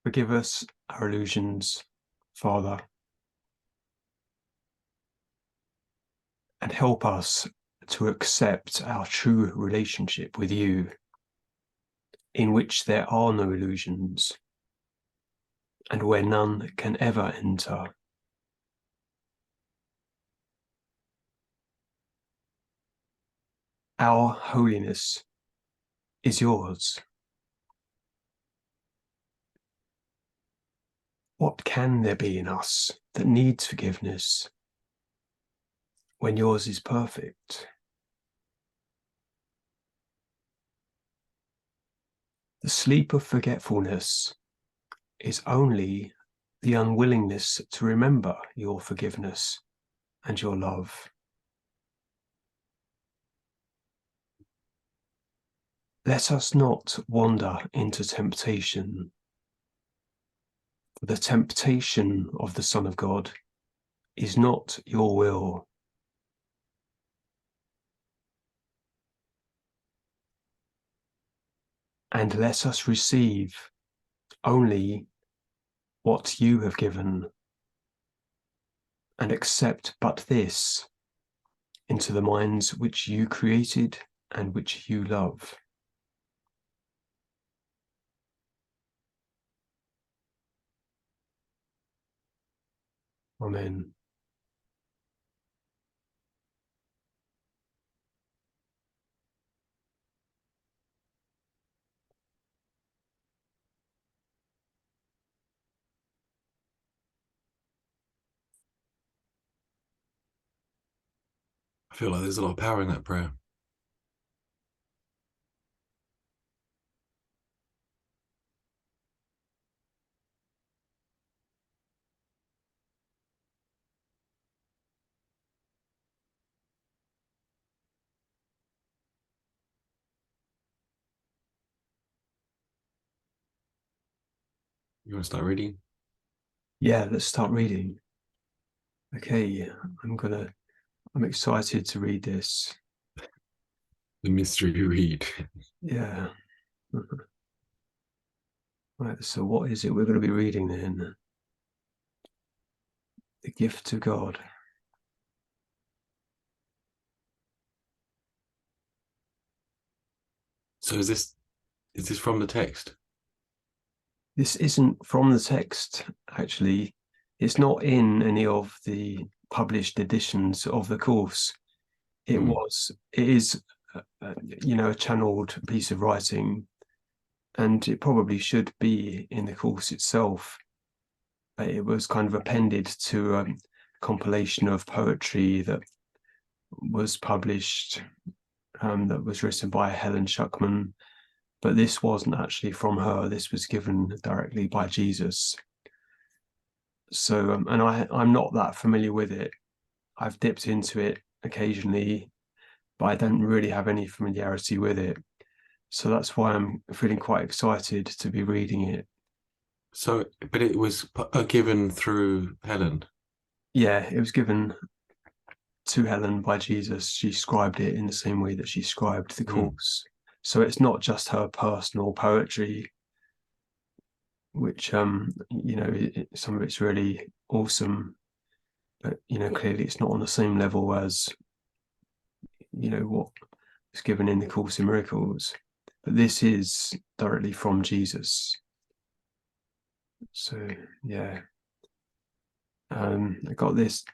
Forgive us our illusions, Father, and help us to accept our true relationship with you, in which there are no illusions, and where none can ever enter. Our holiness is yours. What can there be in us that needs forgiveness when yours is perfect? The sleep of forgetfulness is only the unwillingness to remember your forgiveness and your love. Let us not wander into temptation. The temptation of the Son of God is not your will. And let us receive only what you have given, and accept but this into the minds which you created and which you love. Amen. I feel like there's a lot of power in that prayer. You want to start reading? Yeah, let's start reading. Okay, I'm excited to read this. The mystery read. Yeah. Right, so what is it we're going to be reading then? The gift of God. So is this from the text? This isn't from the text, actually. It's not in any of the published editions of the course. It is, a channeled piece of writing, and it probably should be in the course itself. But it was kind of appended to a compilation of poetry that was published, that was written by Helen Schuckman. But this wasn't actually from her. This was given directly by Jesus. So, and I'm not that familiar with it. I've dipped into it occasionally, but I don't really have any familiarity with it. So that's why I'm feeling quite excited to be reading it. So, but it was given through Helen. Yeah, it was given to Helen by Jesus. She scribed it in the same way that she scribed the course. So it's not just her personal poetry, which some of it's really awesome, but clearly it's not on the same level as what was given in the Course in Miracles. But this is directly from Jesus. So yeah, I got this.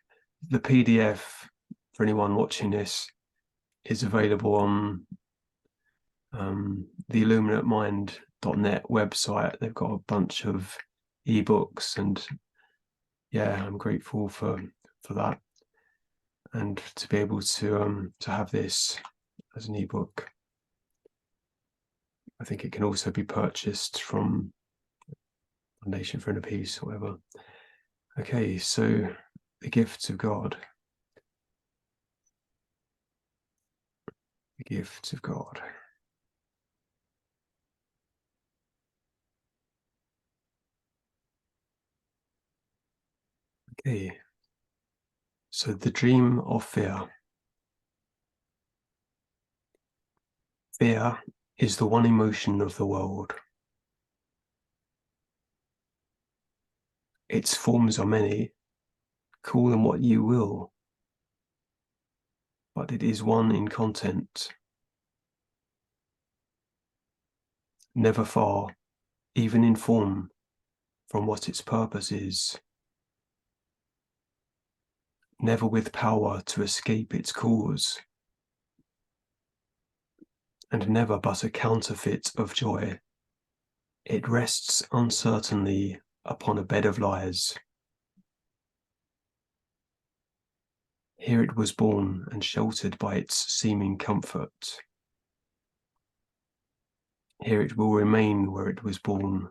The PDF for anyone watching this is available on the illuminatemind.net website. They've got a bunch of ebooks, and yeah, I'm grateful for that, and to be able to have this as an ebook. I think it can also be purchased from Foundation for Inner Peace or whatever. Okay, so the gifts of God. The gifts of God. Okay, so the dream of fear. Fear is the one emotion of the world. Its forms are many, call them what you will, but it is one in content, never far, even in form, from what its purpose is, never with power to escape its cause, and never but a counterfeit of joy. It rests uncertainly upon a bed of lies. Here it was born and sheltered by its seeming comfort. Here it will remain where it was born,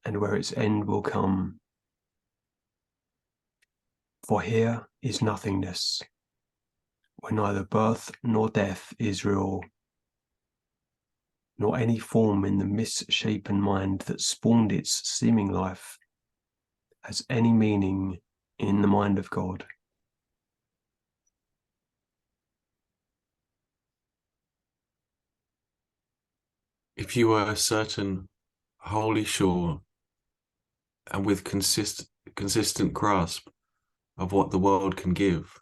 and where its end will come. For here is nothingness, where neither birth nor death is real, nor any form in the misshapen mind that spawned its seeming life has any meaning in the mind of God. If you were certain, wholly sure, and with consistent grasp of what the world can give,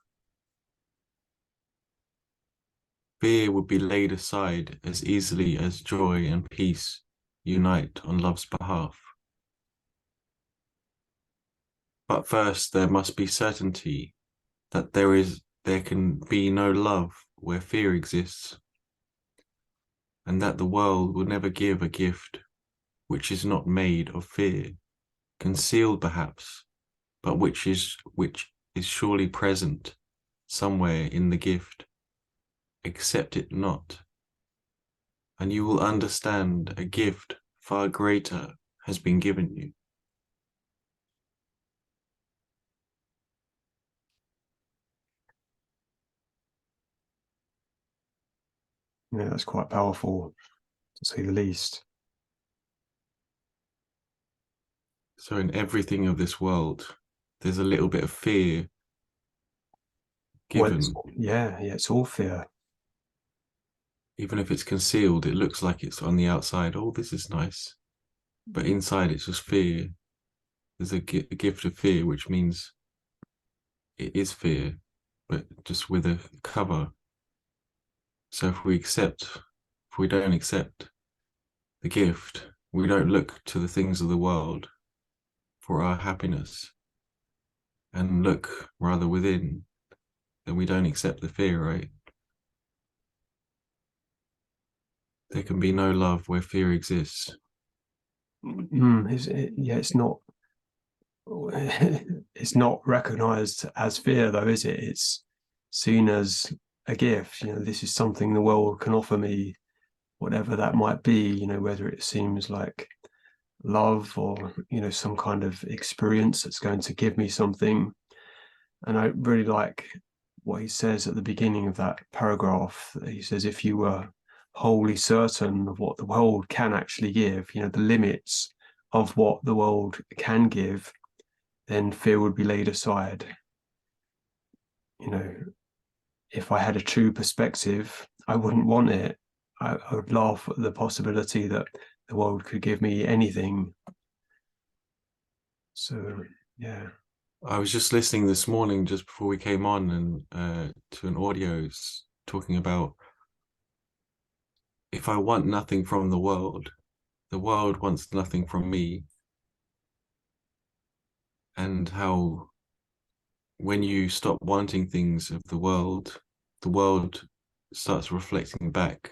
fear would be laid aside as easily as joy and peace unite on love's behalf. But first there must be certainty that there can be no love where fear exists, and that the world will never give a gift which is not made of fear, concealed perhaps, but which is surely present somewhere in the gift. Accept it not, and you will understand a gift far greater has been given you. That's quite powerful, to say the least. So in everything of this world, there's a little bit of fear Well, given. it's all fear. Even if it's concealed, it looks like it's on the outside. Oh, this is nice. But inside, it's just fear. There's a gift of fear, which means it is fear, but just with a cover. So if we don't accept the gift, we don't look to the things of the world for our happiness and look rather within, then we don't accept the fear, right? There can be no love where fear exists. It's not. It's not recognized as fear, though, is it? It's seen as a gift. This is something the world can offer me, whatever that might be. Whether it seems like love or some kind of experience that's going to give me something. And I really like what he says at the beginning of that paragraph. He says, if you were wholly certain of what the world can actually give, the limits of what the world can give, then fear would be laid aside. If I had a true perspective, I wouldn't want it. I would laugh at the possibility that the world could give me anything. So, yeah. I was just listening this morning, just before we came on, and to an audio talking about if I want nothing from the world wants nothing from me, and how when you stop wanting things of the world starts reflecting back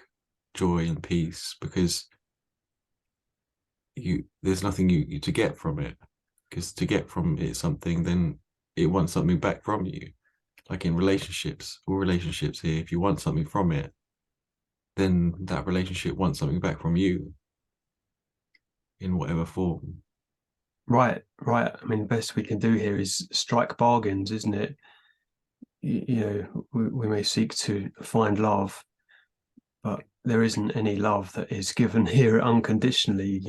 joy and peace, because there's nothing you to get from it. Because to get from it something, then it wants something back from you. Like in relationships, all relationships here, if you want something from it, then that relationship wants something back from you in whatever form. Right. I mean, the best we can do here is strike bargains, isn't it? We may seek to find love, but there isn't any love that is given here unconditionally.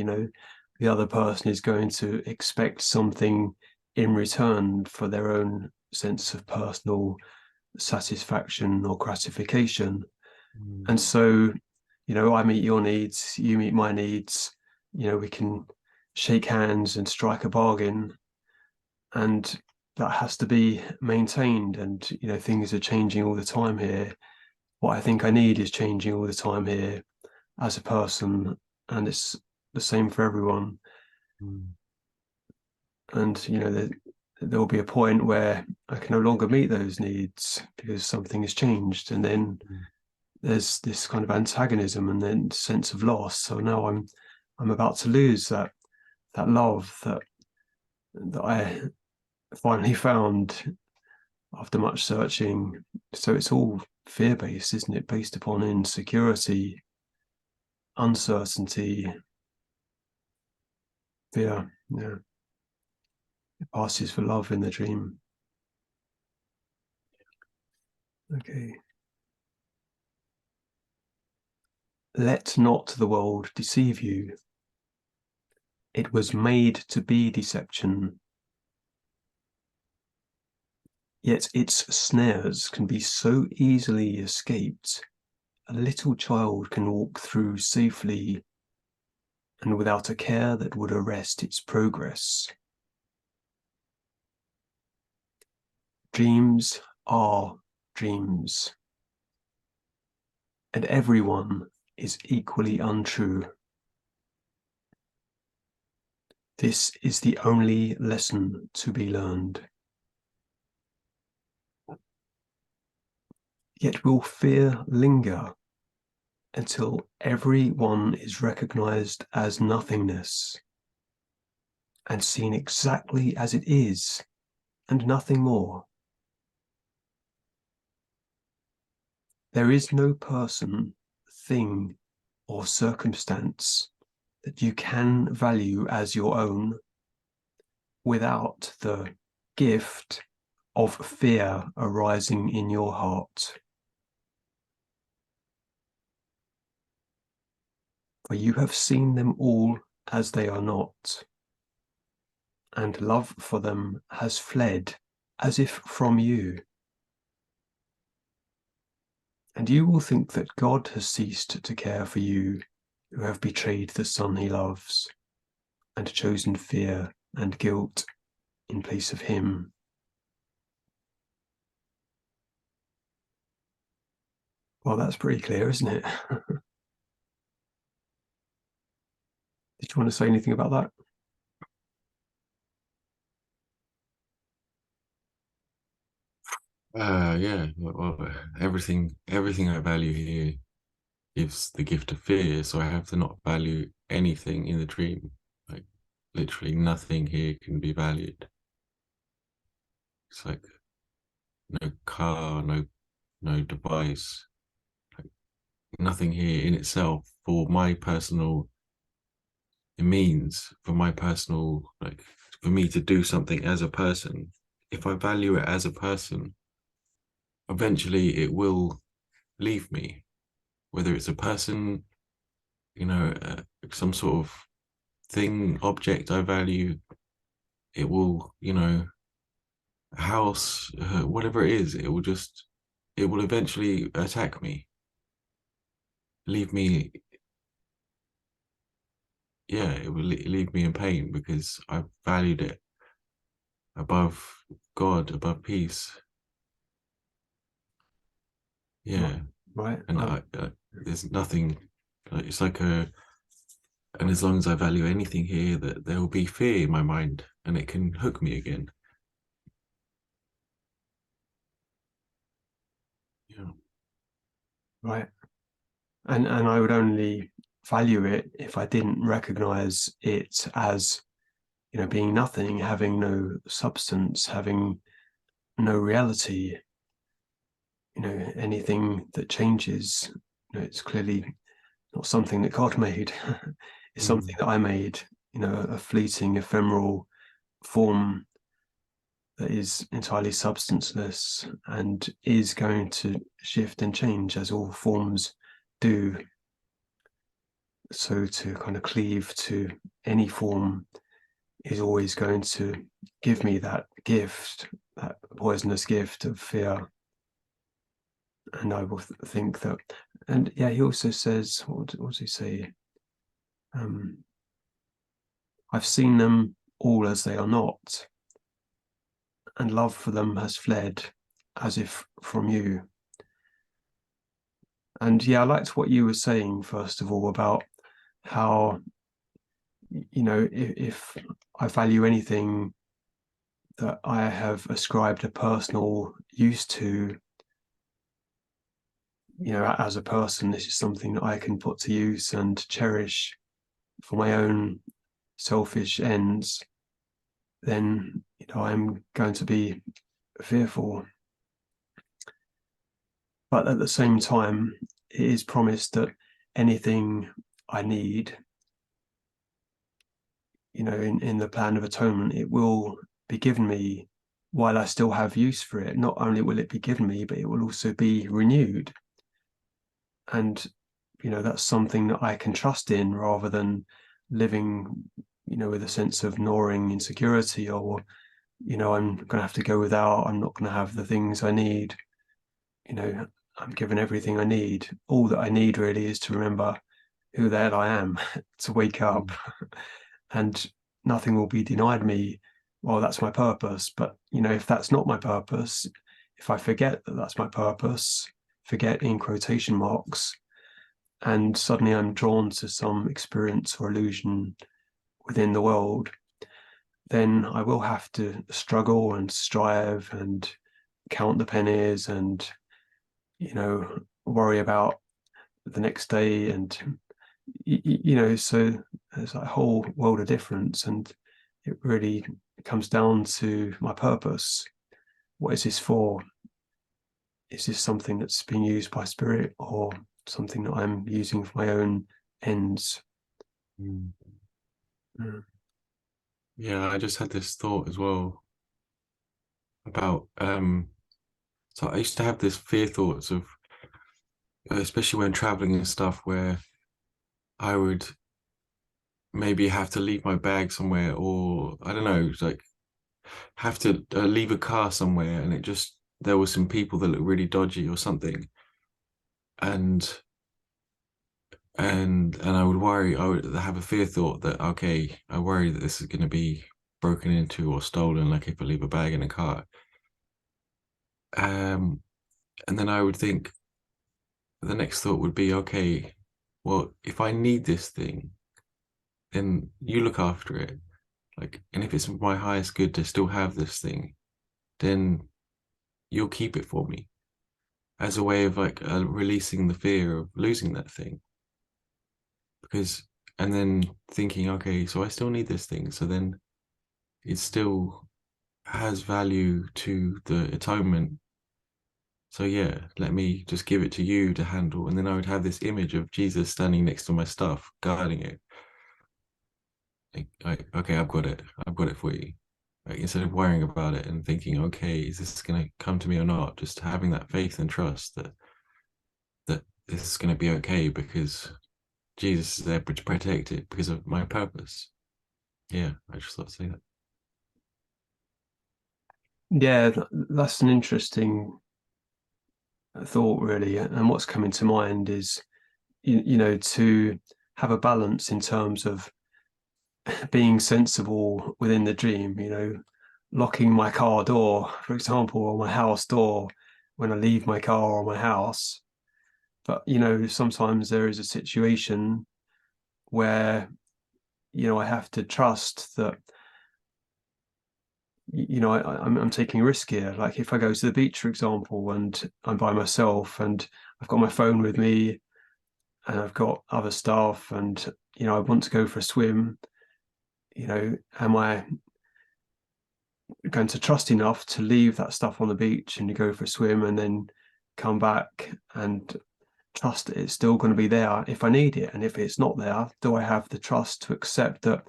The other person is going to expect something in return for their own sense of personal satisfaction or gratification. And so, I meet your needs, you meet my needs. We can shake hands and strike a bargain, and that has to be maintained. And things are changing all the time here. What I think I need is changing all the time here as a person, and it's the same for everyone. Mm. And there'll be a point where I can no longer meet those needs because something has changed, and then Mm. there's this kind of antagonism and then sense of loss. So now I'm about to lose that love that I finally found after much searching. So it's all fear-based, isn't it? Based upon insecurity, uncertainty, fear. Yeah, it passes for love in the dream. Okay. Let not the world deceive you. It was made to be deception, yet its snares can be so easily escaped. A little child can walk through safely and without a care that would arrest its progress. Dreams are dreams, and everyone is equally untrue. This is the only lesson to be learned. Yet will fear linger until every one is recognized as nothingness and seen exactly as it is and nothing more. There is no person, thing, or circumstance that you can value as your own without the gift of fear arising in your heart. For you have seen them all as they are not, and love for them has fled as if from you. And you will think that God has ceased to care for you who have betrayed the Son he loves and chosen fear and guilt in place of him. Well, that's pretty clear, isn't it? Did you want to say anything about that? Yeah. Well, everything I value here gives the gift of fear, so I have to not value anything in the dream. Like literally nothing here can be valued. It's like no car, no device, like nothing here in itself for my personal it means for my personal like for me to do something as a person. If I value it as a person, eventually it will leave me, whether it's a person, some sort of thing, object I value, it will, a house, whatever it is, it will eventually attack me, leave me, yeah, it will leave me in pain because I valued it above God, above peace. Yeah. Right. And there's nothing, like, it's like and as long as I value anything here, that there will be fear in my mind and it can hook me again. Yeah. Right. And I would only value it if I didn't recognize it as, being nothing, having no substance, having no reality. Anything that changes, it's clearly not something that God made. It's something Mm. that I made, a fleeting, ephemeral form that is entirely substanceless and is going to shift and change as all forms do. So to kind of cleave to any form is always going to give me that gift, that poisonous gift of fear. And I will think that, and yeah, he also says, what does he say? Um, I've seen them all as they are not. and love for them has fled as if from you. And yeah, I liked what you were saying, first of all, about how, if I value anything that I have ascribed a personal use to, as a person, this is something that I can put to use and cherish for my own selfish ends, then, I'm going to be fearful. But at the same time, it is promised that anything I need, in the plan of atonement, it will be given me while I still have use for it. Not only will it be given me, but it will also be renewed. And, that's something that I can trust in rather than living, with a sense of gnawing insecurity or, I'm going to have to go without, I'm not going to have the things I need. I'm given everything I need. All that I need really is to remember who the hell I am, to wake up, and nothing will be denied me. Well, that's my purpose. But, if that's not my purpose, if I forget that that's my purpose, forget in quotation marks, and suddenly I'm drawn to some experience or illusion within the world, then I will have to struggle and strive and count the pennies and, worry about the next day. And, so there's a whole world of difference. And it really comes down to my purpose. What is this for? Is this something that's being used by spirit or something that I'm using for my own ends? Mm. Mm. Yeah, I just had this thought as well about so I used to have this fear thoughts of especially when traveling and stuff where I would maybe have to leave my bag somewhere or I don't know, like have to leave a car somewhere and it just there were some people that looked really dodgy or something and and I would worry I would have a fear thought that okay I worry that this is going to be broken into or stolen like if I leave a bag in a car um and then I would think the next thought would be okay well if I need this thing then you look after it like and if it's my highest good to still have this thing then you'll keep it for me as a way of like releasing the fear of losing that thing because and then thinking okay so I still need this thing so then it still has value to the atonement so yeah let me just give it to you to handle and then I would have this image of Jesus standing next to my stuff guarding it like okay I've got it for you like, instead of worrying about it and thinking okay is this going to come to me or not just having that faith and trust that this is going to be okay because Jesus is there to protect it because of my purpose. Yeah, I just thought to say that. Yeah, that's an interesting thought, really. And what's coming to mind is, to have a balance in terms of being sensible within the dream, locking my car door, for example, or my house door when I leave my car or my house. But, sometimes there is a situation where, I have to trust that, I'm taking a risk here. Like if I go to the beach, for example, and I'm by myself and I've got my phone with me and I've got other stuff and, I want to go for a swim, am I going to trust enough to leave that stuff on the beach and you go for a swim and then come back and trust that it's still going to be there if I need it? And if it's not there, do I have the trust to accept that,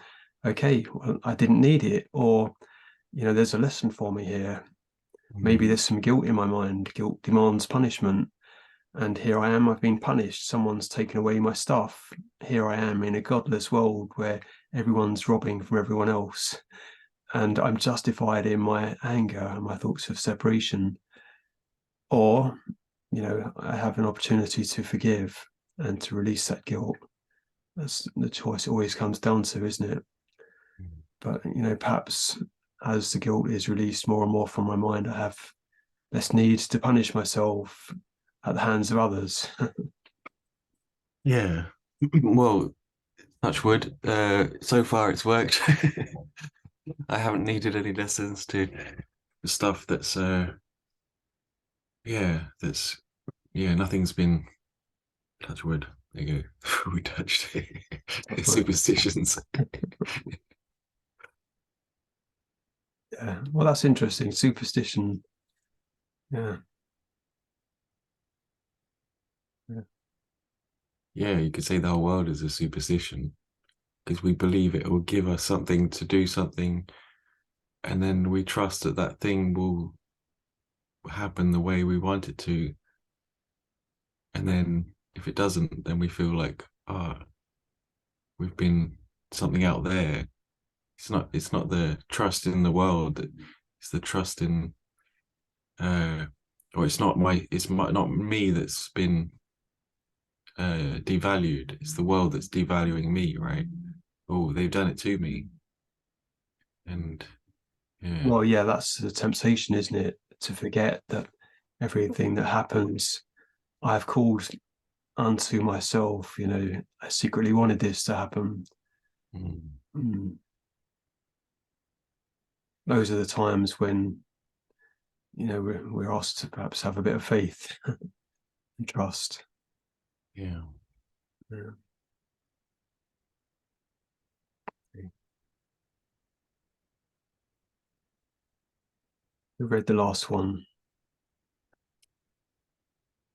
okay, well, I didn't need it, or, there's a lesson for me here. Maybe Mm, there's some guilt in my mind. Guilt demands punishment. And here I am, I've been punished. Someone's taken away my stuff. Here I am in a godless world where everyone's robbing from everyone else. And I'm justified in my anger and my thoughts of separation. Or, I have an opportunity to forgive and to release that guilt. That's the choice it always comes down to, isn't it? mm, But, perhaps as the guilt is released more and more from my mind, I have less need to punish myself at the hands of others. Yeah. Well, touch wood. So far it's worked. I haven't needed any lessons to stuff that's yeah, that's yeah, nothing's been touch wood. There you go. We touched superstitions. Yeah, well, that's interesting. Superstition. Yeah. Yeah. Yeah, you could say the whole world is a superstition because we believe it will give us something to do something, and then we trust that that thing will happen the way we want it to. And then if it doesn't, then we feel like, ah, we've been something out there. It's not the trust in the world, it's the trust in or not me that's been devalued. It's the world that's devaluing me, right? Oh, they've done it to me. And yeah. Well, yeah, that's the temptation, isn't it? To forget that everything that happens, I've called unto myself. I secretly wanted this to happen. Mm. Mm. Those are the times when we're asked to perhaps have a bit of faith and trust. Yeah. Yeah. We read the last one.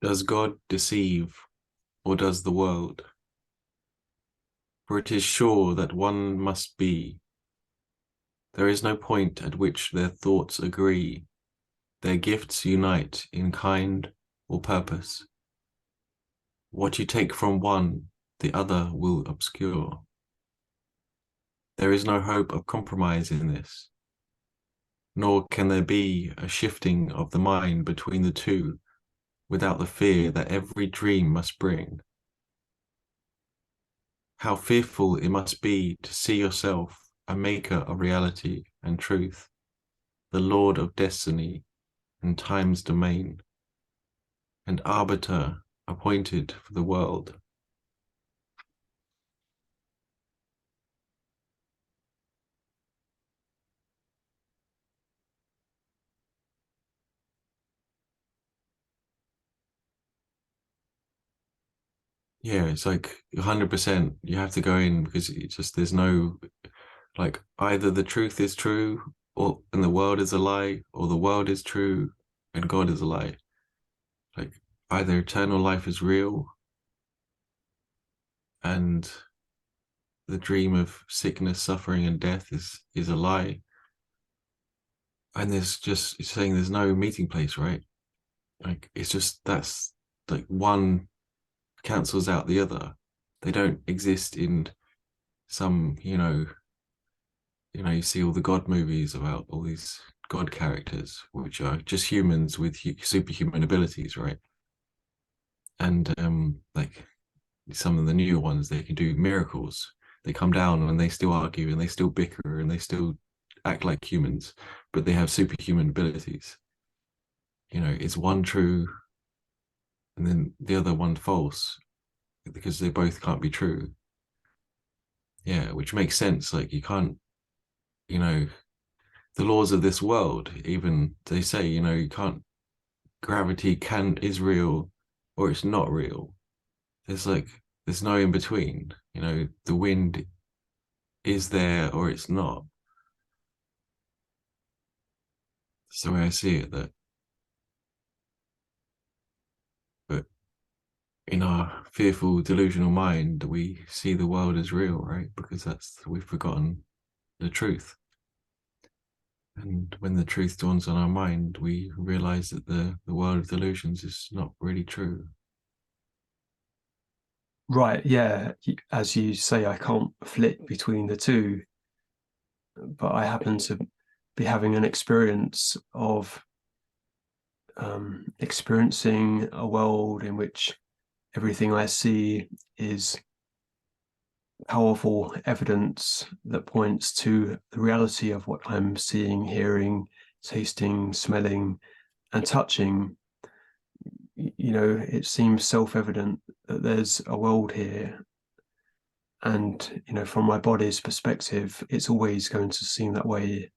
Does God deceive, or does the world? For it is sure that one must be. There is no point at which their thoughts agree, their gifts unite in kind or purpose. What you take from one, the other will obscure. There is no hope of compromise in this, nor can there be a shifting of the mind between the two without the fear that every dream must bring. How fearful it must be to see yourself a maker of reality and truth, the lord of destiny and time's domain, and arbiter appointed for the world. Yeah, it's like 100%. You have to go in because it's just there's no like either the truth is true or and the world is a lie, or the world is true and God is a lie. Like either eternal life is real and the dream of sickness, suffering, and death is a lie. And there's just it's saying there's no meeting place, right? Like it's just that's like one cancels out the other. They don't exist in some, you see all the God movies about all these God characters, which are just humans with superhuman abilities, right? And like some of the newer ones, they can do miracles. They come down and they still argue and they still bicker and they still act like humans, but they have superhuman abilities. Is one true and then the other one false because they both can't be true. Yeah, which makes sense. Like you can't, you know, the laws of this world, even they say, you can't gravity is real or it's not real. There's no in between. The wind is there or it's not. That's the way I see it. But in our fearful, delusional mind, we see the world as real, right? Because we've forgotten the truth. And when the truth dawns on our mind, we realize that the world of delusions is not really true. Right, yeah. As you say, I can't flit between the two, but I happen to be having an experience of experiencing a world in which everything I see is powerful evidence that points to the reality of what I'm seeing, hearing, tasting, smelling, and touching. It seems self-evident that there's a world here. And, from my body's perspective, it's always going to seem that way.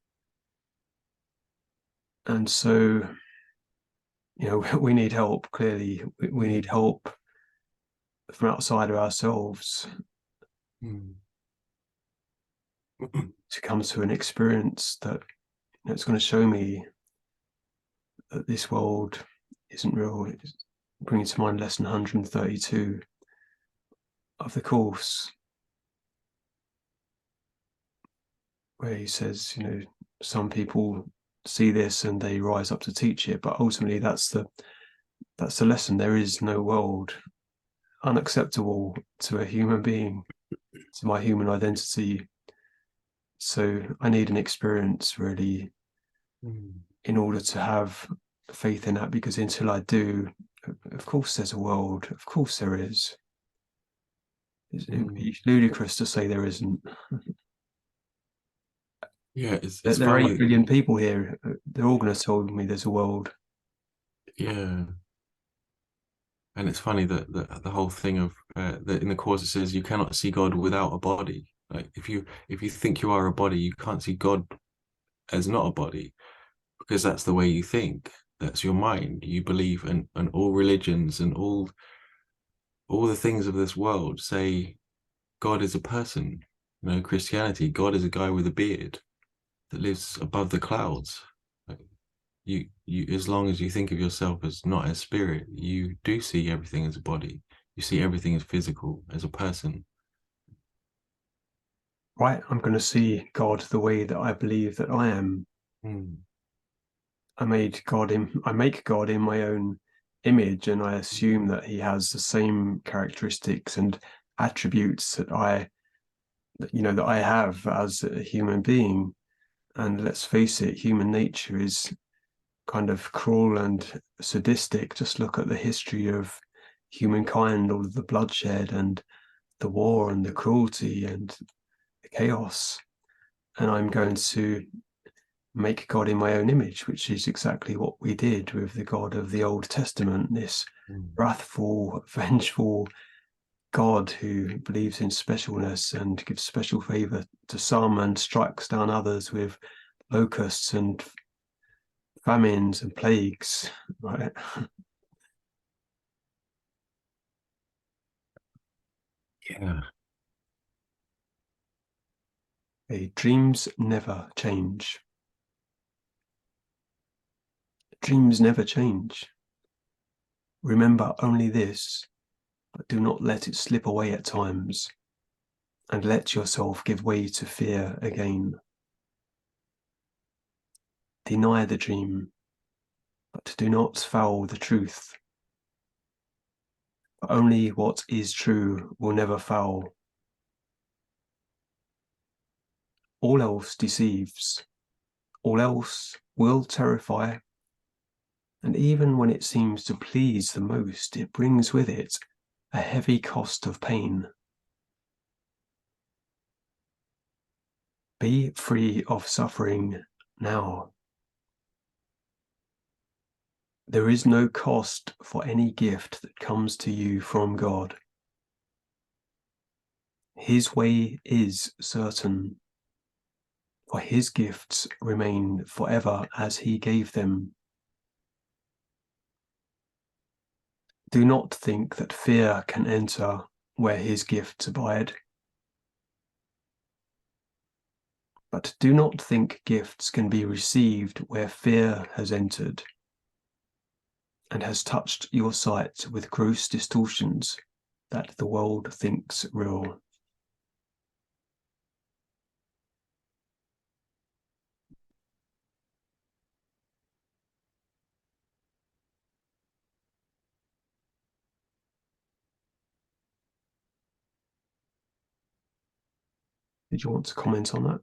And so, we need help, clearly. We need Mm. help from outside of ourselves Mm. to come to an experience that it's going to show me that this world isn't real. It's bringing to mind lesson 132 of the course, where he says, some people see this and they rise up to teach it, but ultimately that's the lesson. There is no world unacceptable to a human being, to my human identity. So I need an experience really Mm. in order to have faith in that, because until I do, of course there's a world, of course there is. It'd Mm. be ludicrous to say there isn't. Yeah, There it's there are 8 funny. billion people here. They're all going to tell me there's a world. Yeah, and it's funny that the whole thing of that in the course it says you cannot see God without a body. Like if you think you are a body, you can't see God as not a body because that's the way you think. That's your mind. You believe, and all religions and all the things of this world say God is a person. Christianity, God is a guy with a beard that lives above the clouds. Like, you as long as you think of yourself as not as spirit, you do see everything as a body. You see everything as physical, as a person. Right? I'm going to see God the way that I believe that I am. Mm. I make God in my own image, and I assume that he has the same characteristics and attributes that I have as a human being. And let's face it, human nature is kind of cruel and sadistic. Just look at the history of humankind, all of the bloodshed and the war and the cruelty and the chaos. And I'm going to make God in my own image, which is exactly what we did with the God of the Old Testament, this Mm. wrathful, vengeful God who believes in specialness and gives special favor to some and strikes down others with locusts and famines and plagues, right? Yeah. Dreams never change. Dreams never change. Remember only this, but do not let it slip away at times, and let yourself give way to fear again. Deny the dream, but do not foul the truth. For only what is true will never foul. All else deceives, all else will terrify, and even when it seems to please the most, it brings with it a heavy cost of pain. Be free of suffering now. There is no cost for any gift that comes to you from God. His way is certain, for his gifts remain forever as he gave them. Do not think that fear can enter where his gifts abide. But do not think gifts can be received where fear has entered and has touched your sight with gross distortions that the world thinks real. Did you want to comment on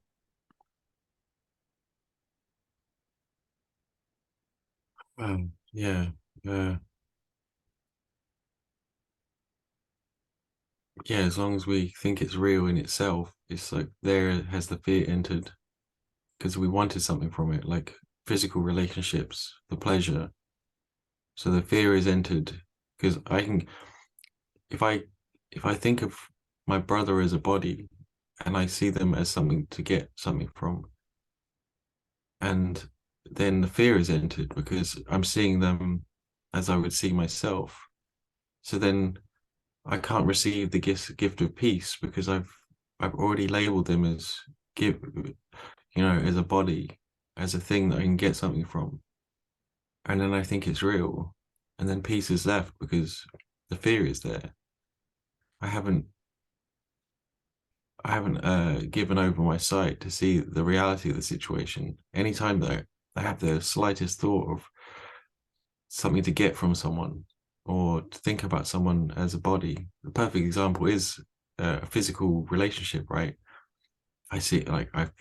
that? Yeah. Uh, yeah, as long as we think it's real in itself, it's like there has the fear entered because we wanted something from it, like physical relationships, the pleasure. So the fear is entered because I can, if I if I think of my brother as a body and I see them as something to get something from, and then the fear is entered because I'm seeing them as I would see myself. So then I can't receive the gift of peace because I've already labeled them as give, as a body, as a thing that I can get something from. And then I think it's real. And then peace is left because the fear is there. I haven't I haven't given over my sight to see the reality of the situation. Anytime that I have the slightest thought of something to get from someone or to think about someone as a body, the perfect example is a physical relationship, right? I see like I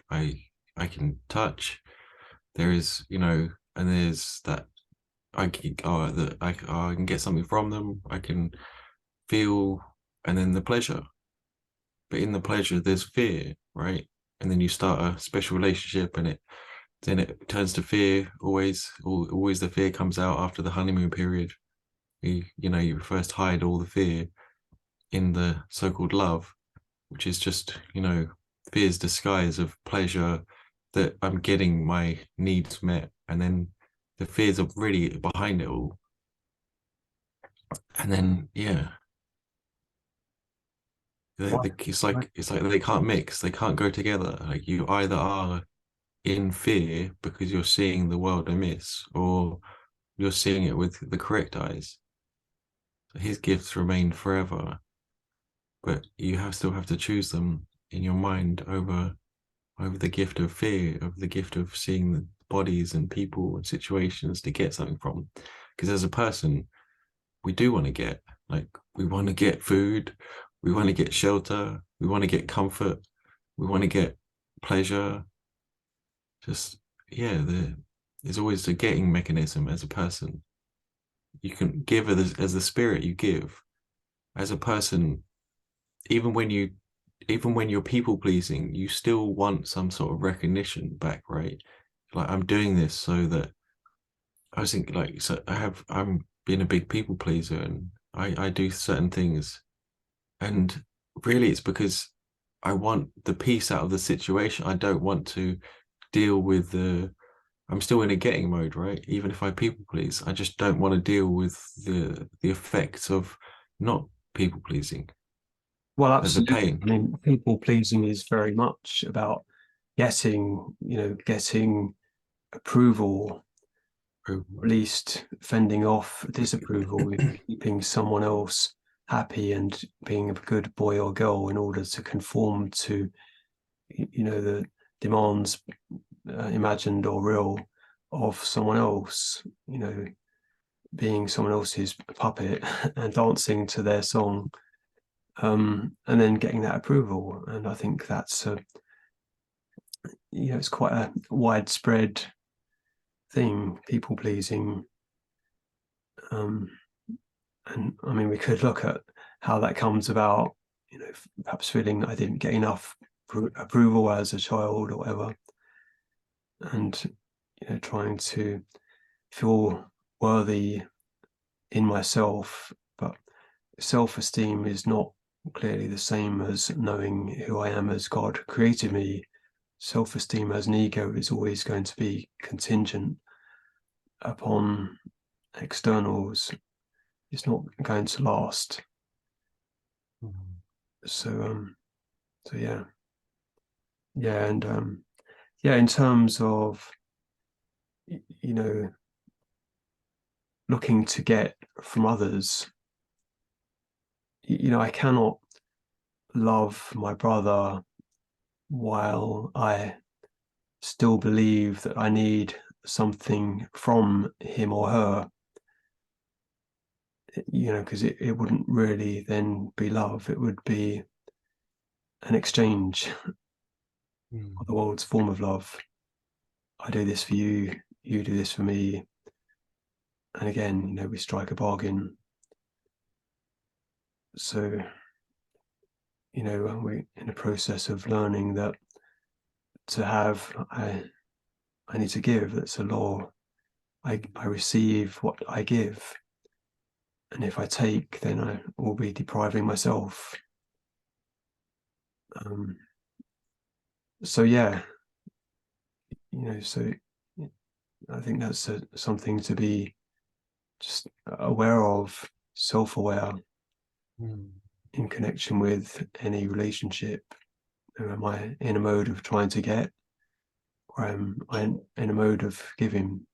can touch. There is, and there's that I can get something from them. I can feel, and then the pleasure. But in the pleasure, there's fear, right? And then you start a special relationship, and it turns to fear. Always the fear comes out after the honeymoon period. You first hide all the fear in the so-called love, which is just fear's disguise of pleasure that I'm getting my needs met, and then the fears are really behind it all. And then Why? it's like they can't mix, they can't go together. Like you either are in fear because you're seeing the world amiss, or you're seeing it with the correct eyes. His gifts remain forever, but you still have to choose them in your mind over the gift of fear, over the gift of seeing the bodies and people and situations to get something from. Because as a person, we do want to get, like, we want to get food, we want to get shelter, we want to get comfort, we want to get pleasure. Just, yeah, there's always a getting mechanism as a person. You can give as the spirit you give. As a person, even when you even when you're people pleasing, you still want some sort of recognition back, right? Like I'm doing this so that I was thinking like so I'm being a big people pleaser and I do certain things and really it's because I want the peace out of the situation. I don't want to deal with the I'm still in a getting mode, right? Even if I people please, I just don't want to deal with the effects of not people pleasing, Well, the absolutely. pain. I mean, people pleasing is very much about getting approval, or at least fending off disapproval with keeping someone else happy and being a good boy or girl in order to conform to, the demands, imagined or real, of someone else, being someone else's puppet and dancing to their song, and then getting that approval. And I think that's it's quite a widespread thing, people pleasing. Um, and I mean, we could look at how that comes about, perhaps feeling I didn't get enough approval as a child or whatever, and trying to feel worthy in myself. But self-esteem is not clearly the same as knowing who I am as God created me. Self-esteem as an ego is always going to be contingent upon externals. It's not going to last. So yeah, and in terms of you know looking to get from others, I cannot love my brother while I still believe that I need something from him or her, because it wouldn't really then be love. It would be an exchange, or the world's form of love. I do this for you, you do this for me. And again, we strike a bargain. So we're in a process of learning that to have, I need to give. That's a law. I receive what I give. And if I take, then I will be depriving myself. Um, so yeah, so I think that's something to be just aware of, self-aware in connection with any relationship. Am I in a mode of trying to get, or am I in a mode of giving?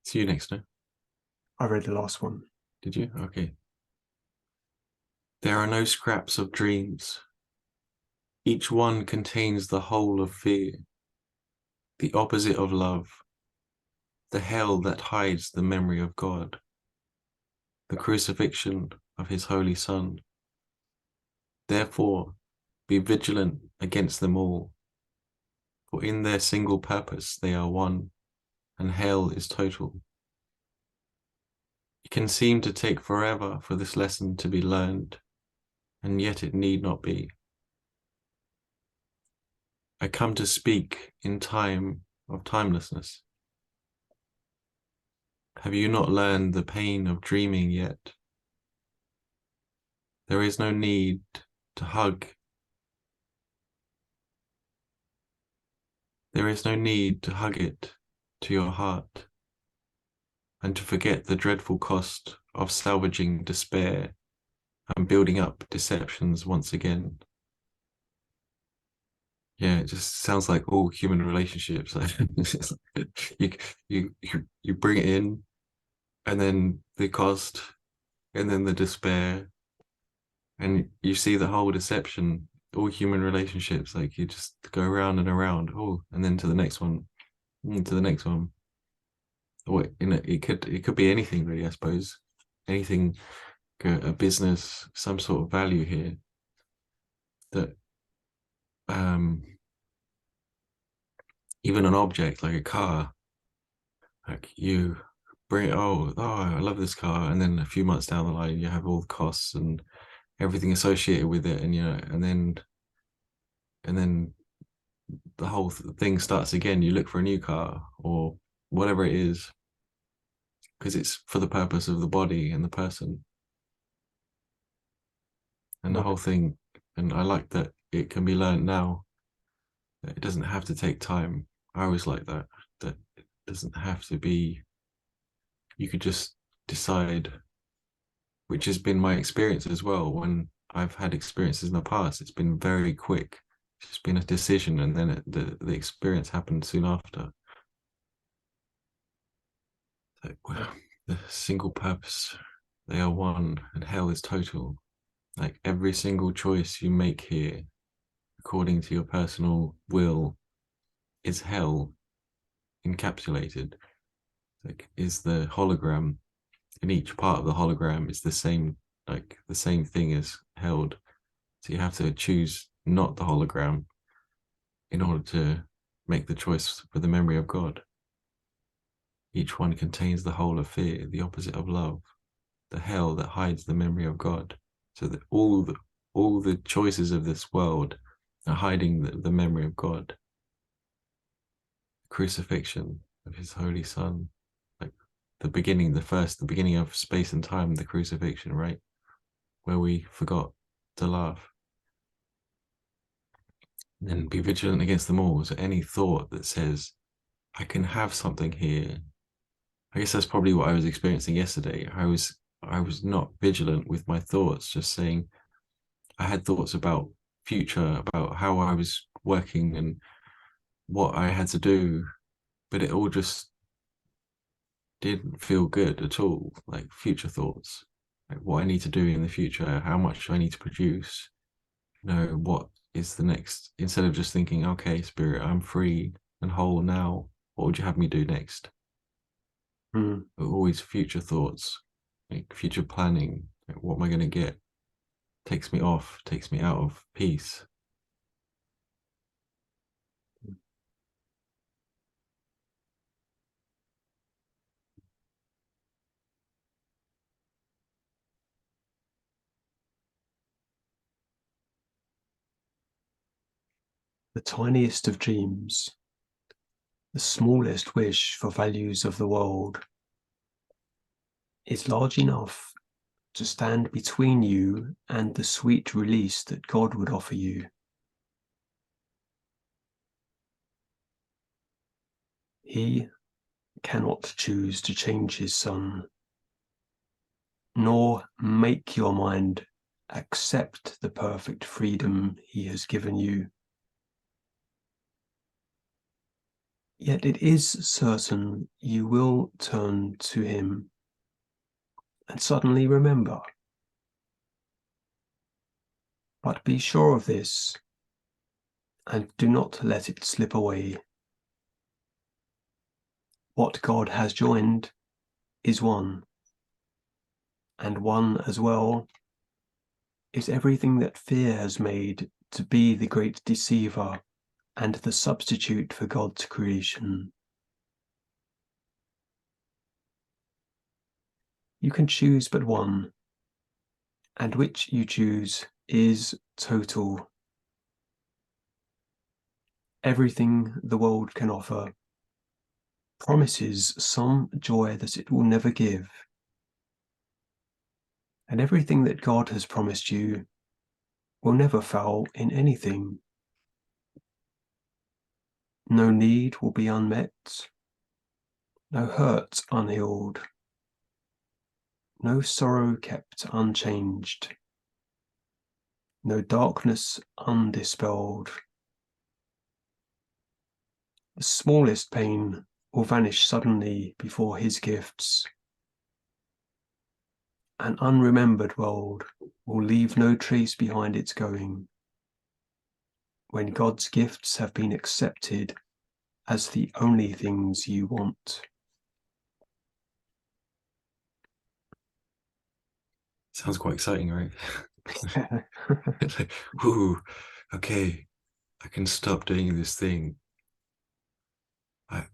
See you next time. I read the last one. Did you? Okay. There are no scraps of dreams. Each one contains the whole of fear, the opposite of love, the hell that hides the memory of God, the crucifixion of his holy Son. Therefore, be vigilant against them all, for in their single purpose they are one, and hell is total. It can seem to take forever for this lesson to be learned, and yet it need not be. I come to speak in time of timelessness. Have you not learned the pain of dreaming yet? There is no need to hug. There is no need to hug it to your heart and to forget the dreadful cost of salvaging despair and building up deceptions once again. Yeah, it just sounds like all human relationships. you, you bring it in, and then the cost, and then the despair, and you see the whole deception. All human relationships, like you just go around and around. Oh, and then to the next one, to the next one. Or it could be anything really, I suppose. Anything, a business, some sort of value here that even an object like a car, like you bring it, oh, I love this car, and then a few months down the line, you have all the costs and everything associated with it, and and then the whole thing starts again. You look for a new car or whatever it is, because it's for the purpose of the body and the person and the Right. whole thing. And I like that it can be learned now. That it doesn't have to take time. I always like that. That it doesn't have to be. You could just decide, which has been my experience as well. When I've had experiences in the past, it's been very quick. It's been a decision, and then the experience happened soon after. So, well, the single purpose, they are one, and hell is total. Like every single choice you make here, according to your personal will, is hell encapsulated. Like, is the hologram, in each part of the hologram is the same, like the same thing is held. So you have to choose not the hologram in order to make the choice for the memory of God. Each one contains the whole of fear, the opposite of love, the hell that hides the memory of God. So that all the choices of this world are hiding the memory of God. The crucifixion of his holy Son, like the beginning of space and time, the crucifixion, right? Where we forgot to laugh. Then be vigilant against them all. So any thought that says, I can have something here. I guess that's probably what I was experiencing yesterday. I was not vigilant with my thoughts, just saying I had thoughts about future, about how I was working and what I had to do, but it all just didn't feel good at all. Like future thoughts, like what I need to do in the future, how much do I need to produce, what is the next, instead of just thinking, okay, spirit, I'm free and whole now, what would you have me do next? but always future thoughts, like future planning. Like, what am I going to get? Takes me off, takes me out of peace. The tiniest of dreams, the smallest wish for values of the world, is large enough to stand between you and the sweet release that God would offer you. He cannot choose to change his son, nor make your mind accept the perfect freedom he has given you. Yet it is certain you will turn to him and suddenly remember. But be sure of this, and do not let it slip away. What God has joined is one, and one as well is everything that fear has made to be the great deceiver and the substitute for God's creation. You can choose but one, and which you choose is total. Everything the world can offer promises some joy that it will never give. And everything that God has promised you will never fail in anything. No need will be unmet, no hurt unhealed, no sorrow kept unchanged, no darkness undispelled. The smallest pain will vanish suddenly before his gifts. An unremembered world will leave no trace behind its going. When God's gifts have been accepted as the only things you want. Sounds quite exciting, right? It's like, ooh, okay, I can stop doing this thing. I,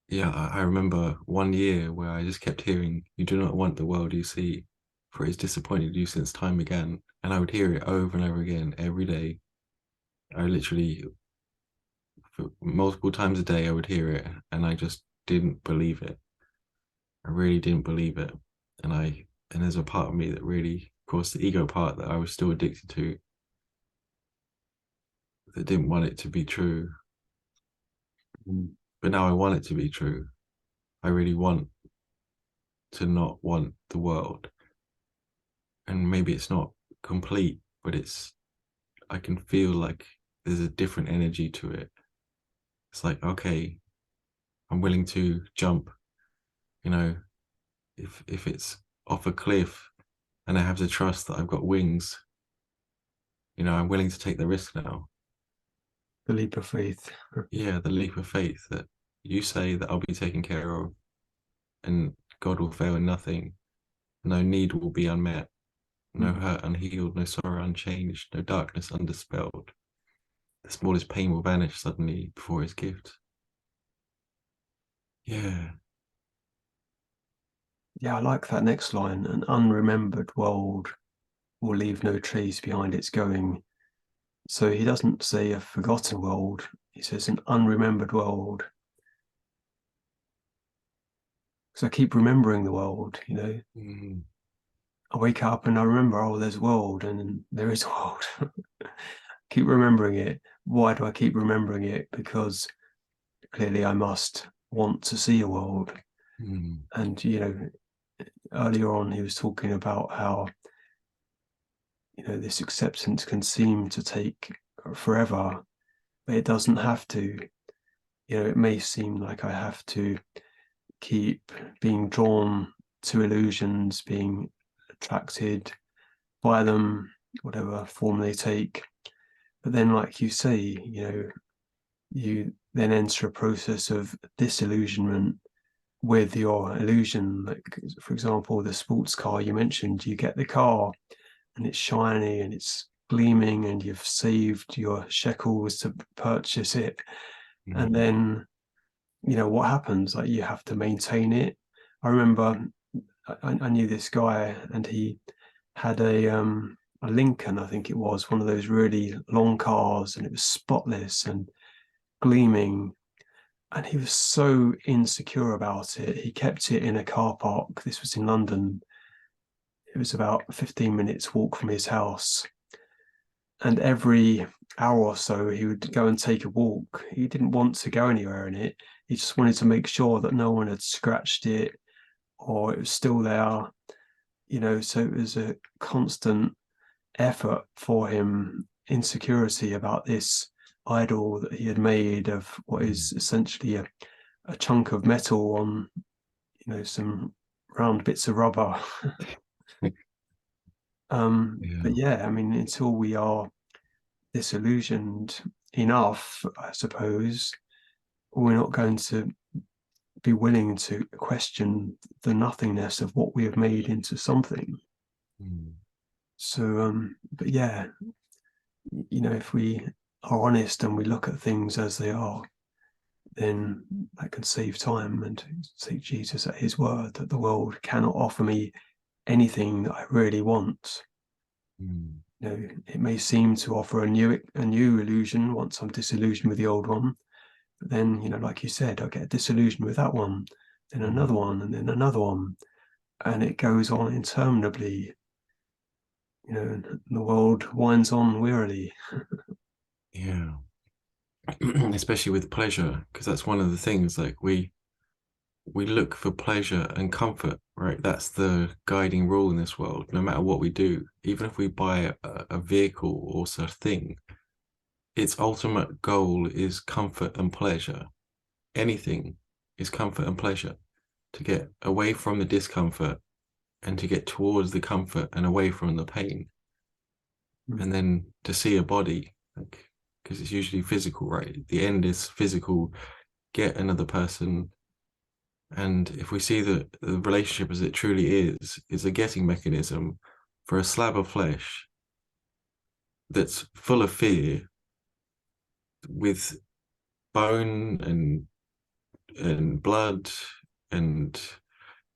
yeah, I remember one year where I just kept hearing, "You do not want the world you see, for it has disappointed you since time began." And I would hear it over and over again every day. I literally, for multiple times a day, I would hear it, and I just didn't believe it. I really didn't believe it. And there's a part of me that really, of course, the ego part that I was still addicted to, that didn't want it to be true. But now I want it to be true. I really want to not want the world. And maybe it's not complete, but I can feel like there's a different energy to it. It's like, okay, I'm willing to jump, you know, if it's off a cliff and I have to trust that I've got wings, I'm willing to take the risk now. The leap of faith. Yeah, the leap of faith that you say that I'll be taken care of and God will fail in nothing. No need will be unmet, no hurt unhealed, no sorrow unchanged, no darkness undispelled. The smallest pain will vanish suddenly before his gift. Yeah. Yeah, I like that next line. An unremembered world will leave no trace behind its going. So he doesn't say a forgotten world, he says an unremembered world. So I keep remembering the world. Mm. I wake up and I remember, oh, there's a world, and there is a world. Keep remembering it. Why do I keep remembering it? Because clearly I must want to see a world. Mm. And, earlier on he was talking about how, this acceptance can seem to take forever, but it doesn't have to. It may seem like I have to keep being drawn to illusions, being attracted by them, whatever form they take. But then, like you say, you then enter a process of disillusionment with your illusion. Like, for example, the sports car you mentioned, you get the car and it's shiny and it's gleaming and you've saved your shekels to purchase it. And Mm. then, what happens? Like, you have to maintain it. I remember I knew this guy and he had a Lincoln, I think it was, one of those really long cars, and it was spotless and gleaming. And he was so insecure about it. He kept it in a car park. This was in London. It was about 15 minutes walk from his house. And every hour or so, he would go and take a walk. He didn't want to go anywhere in it. He just wanted to make sure that no one had scratched it or it was still there. So it was a constant effort for him, insecurity about this idol that he had made of what Mm. is essentially a chunk of metal on, some round bits of rubber. But Yeah. yeah, I mean, until we are disillusioned enough, I suppose, we're not going to be willing to question the nothingness of what we have made into something. Mm. So, but yeah, if we are honest and we look at things as they are, then that can save time and take Jesus at his word that the world cannot offer me anything that I really want. Mm. It may seem to offer a new illusion once I'm disillusioned with the old one, but then, like you said, I get disillusioned with that one, then Mm. another one, and then another one, and it goes on interminably. And the world winds on wearily. Yeah. Especially with pleasure, because that's one of the things, like we look for pleasure and comfort, right? That's the guiding rule in this world, no matter what we do. Even if we buy a vehicle or a thing, its ultimate goal is comfort and pleasure. Anything is comfort and pleasure, to get away from the discomfort and to get towards the comfort and away from the pain. Mm. And then to see a body, like, because it's usually physical, right? The end is physical, get another person. And if we see the relationship as it truly is a getting mechanism for a slab of flesh that's full of fear, with bone and blood and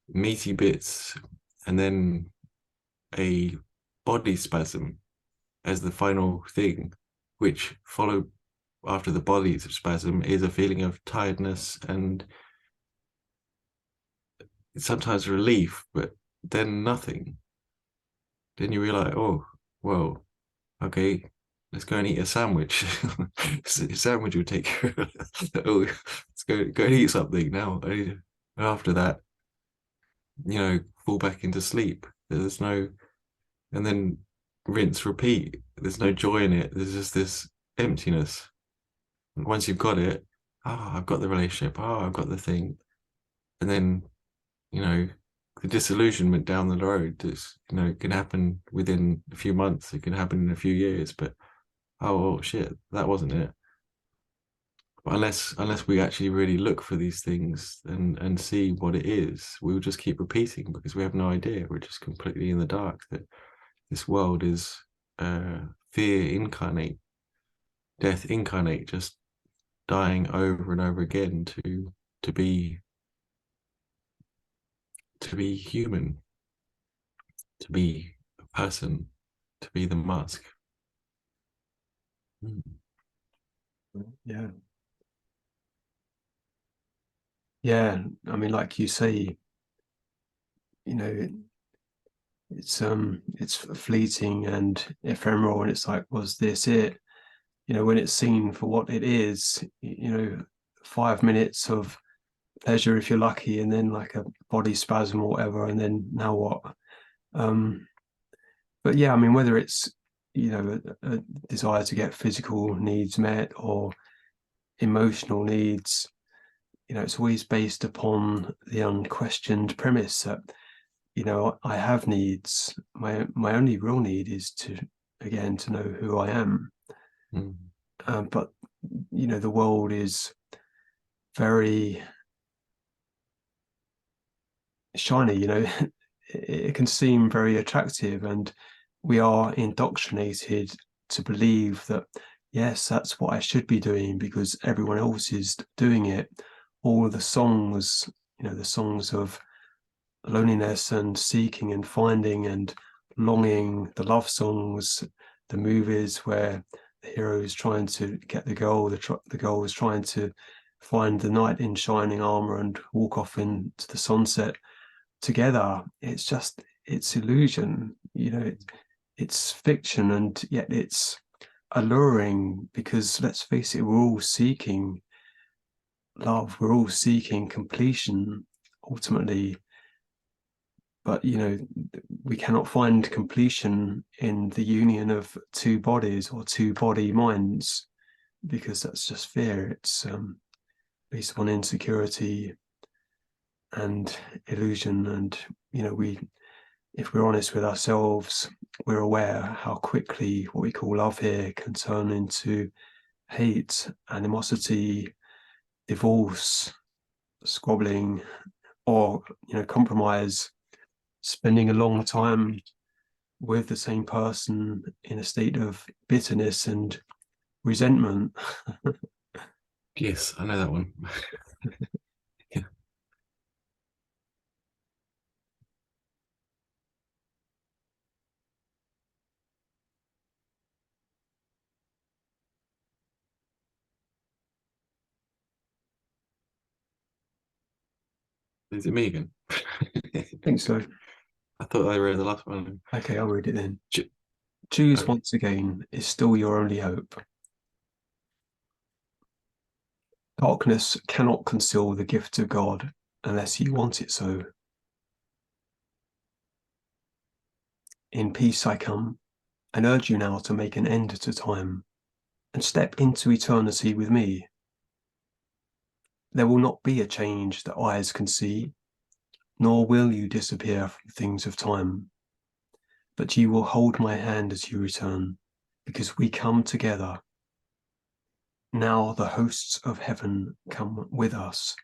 meaty bits, and then a body spasm as the final thing, which followed after the body spasm is a feeling of tiredness and sometimes relief, but then nothing. Then you realize, oh, well, okay, let's go and eat a sandwich. A sandwich will take care of it. Oh, let's go and eat something now. After that, fall back into sleep. There's no, and then rinse, repeat. There's no joy in it. There's just this emptiness. And once you've got it, I've got the relationship. I've got the thing. And then, you know, the disillusionment down the road is, it can happen within a few months. It can happen in a few years, but oh shit, that wasn't it. But unless we actually really look for these things and see what it is, we'll just keep repeating because we have no idea. We're just completely in the dark that this world is fear incarnate, death incarnate, just dying over and over again to be to be human, to be a person, to be the mask. Mm. Yeah. Yeah. I mean, like you say, you know, it's fleeting and ephemeral, and it's like, was this it? When it's seen for what it is, 5 minutes of pleasure if you're lucky, and then like a body spasm or whatever, and then now what? Um, but yeah, I mean, whether it's a desire to get physical needs met or emotional needs, it's always based upon the unquestioned premise that I have needs. My only real need is to know who I am. Mm. But the world is very shiny, it can seem very attractive, and we are indoctrinated to believe that, yes, that's what I should be doing because everyone else is doing it. All of the songs, the songs of loneliness and seeking and finding and longing, the love songs, the movies where the hero is trying to get the girl, the girl is trying to find the knight in shining armor and walk off into the sunset together. It's illusion, it's fiction, and yet it's alluring because, let's face it, we're all seeking love, we're all seeking completion ultimately. But we cannot find completion in the union of two bodies or two body minds, because that's just fear. It's based upon insecurity and illusion. And we if we're honest with ourselves, we're aware how quickly what we call love here can turn into hate, animosity, divorce, squabbling, or compromise, spending a long time with the same person in a state of bitterness and resentment. Yes, I know that one. Yeah. Is it me again? I think so. I thought I read the last one. Okay, I'll read it then. Ch- Choose Okay. once again is still your only hope. Darkness cannot conceal the gift of God unless you want it so. In peace I come, and urge you now to make an end to time and step into eternity with me. There will not be a change that eyes can see, nor will you disappear from things of time, but you will hold my hand as you return, because we come together. Now the hosts of heaven come with us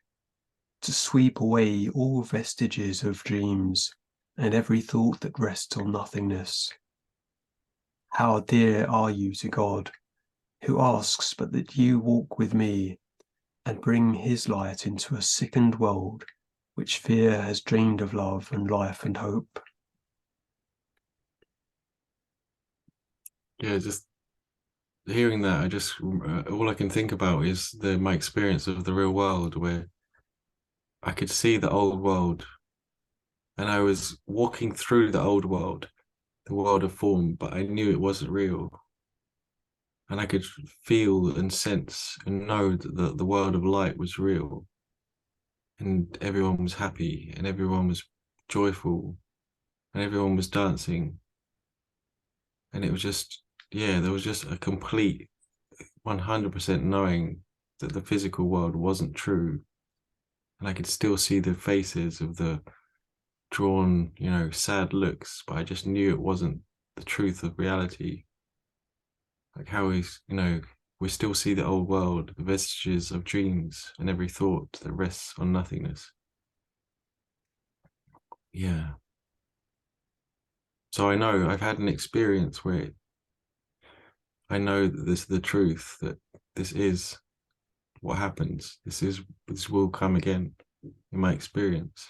to sweep away all vestiges of dreams and every thought that rests on nothingness. How dear are you to God, who asks but that you walk with me and bring his light into a sickened world which fear has drained of love and life and hope. Yeah, just hearing that, I just all I can think about is my experience of the real world, where I could see the old world, and I was walking through the old world, the world of form, but I knew it wasn't real, and I could feel and sense and know that the world of light was real, and everyone was happy, and everyone was joyful, and everyone was dancing, and it was just, yeah, there was just a complete 100% knowing that the physical world wasn't true, and I could still see the faces of the drawn, sad looks, but I just knew it wasn't the truth of reality. Like how we still see the old world, the vestiges of dreams, and every thought that rests on nothingness. Yeah. So I know I've had an experience where I know that this is the truth, that this is what happens. This will come again in my experience.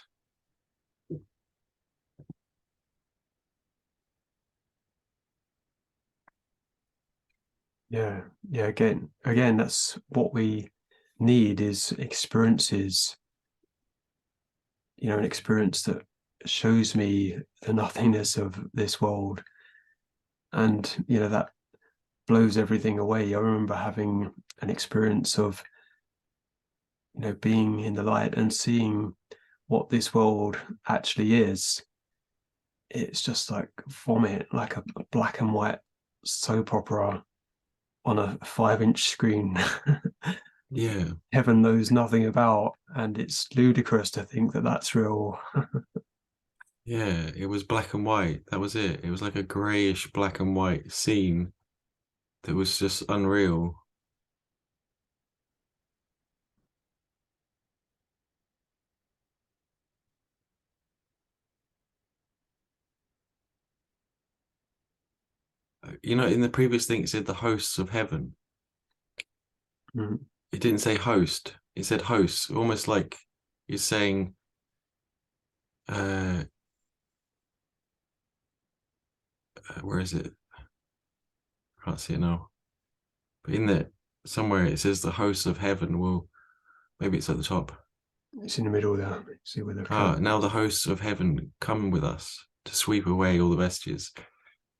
Yeah, yeah. Again, that's what we need, is experiences. An experience that shows me the nothingness of this world, and that blows everything away. I remember having an experience of being in the light and seeing what this world actually is. It's just like vomit, like a black and white soap opera on a 5-inch screen. Yeah. Heaven knows nothing about, and it's ludicrous to think that that's real. Yeah, it was black and white. That was it. It was like a grayish black and white scene that was just unreal. you know, in the previous thing, it said the hosts of heaven. Mm. It didn't say host. It said hosts, almost like you're saying, uh, where is it? I can't see it now. But in there, somewhere it says the hosts of heaven will, maybe it's at the top. It's in the middle there. See where the Ah, cursor. now the hosts of heaven come with us to sweep away all the vestiges.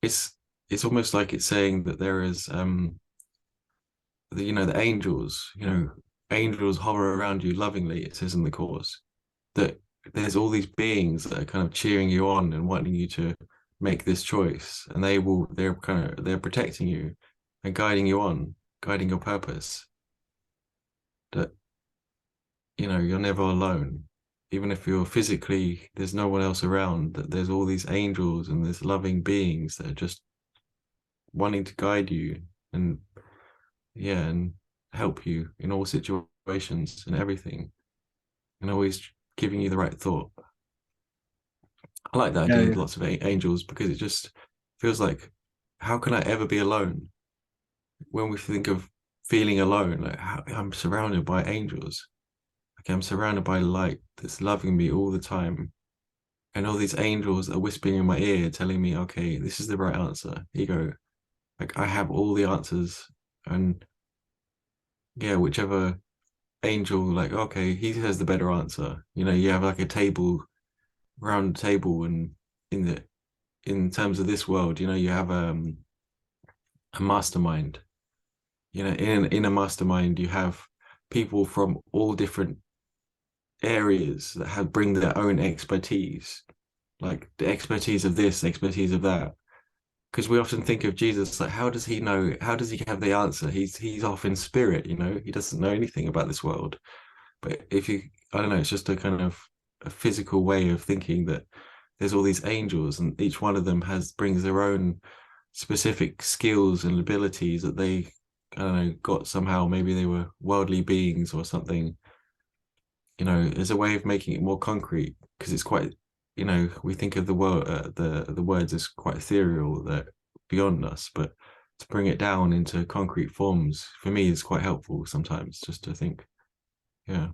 It's it's almost like it's saying that there is the, you know, the angels, you know, angels hover around you lovingly, it says in the chorus. That there's all these beings that are kind of cheering you on and wanting you to make this choice. And they're protecting you and guiding you on, guiding your purpose. That, you know, you're never alone. Even if you're physically, there's no one else around, that there's all these angels and these loving beings that are just wanting to guide you and, yeah, and help you in all situations and everything, and always giving you the right thought. I like that Yeah, idea, yeah. lots of angels, because it just feels like, how can I ever be alone? When we think of feeling alone, like I'm surrounded by angels. Like I'm surrounded by light that's loving me all the time. And all these angels are whispering in my ear, telling me, okay, this is the right answer. Here you go. Like I have all the answers. And yeah, whichever angel, like, okay, he has the better answer. You know, you have like a table, round table, and in the in terms of this world, you know, you have a mastermind. You know, in a mastermind, you have people from all different areas that have bring their own expertise, like the expertise of this, expertise of that. Because we often think of Jesus like, how does he know? How does he have the answer? He's off in spirit, you know. He doesn't know anything about this world. But if you, I don't know, it's just a kind of a physical way of thinking that there's all these angels, and each one of them has brings their own specific skills and abilities that they, I don't know, got somehow. Maybe they were worldly beings or something. You know, as a way of making it more concrete, because it's quite, you know, we think of the word, the words as quite ethereal, that beyond us, but to bring it down into concrete forms for me is quite helpful sometimes, just to think, yeah.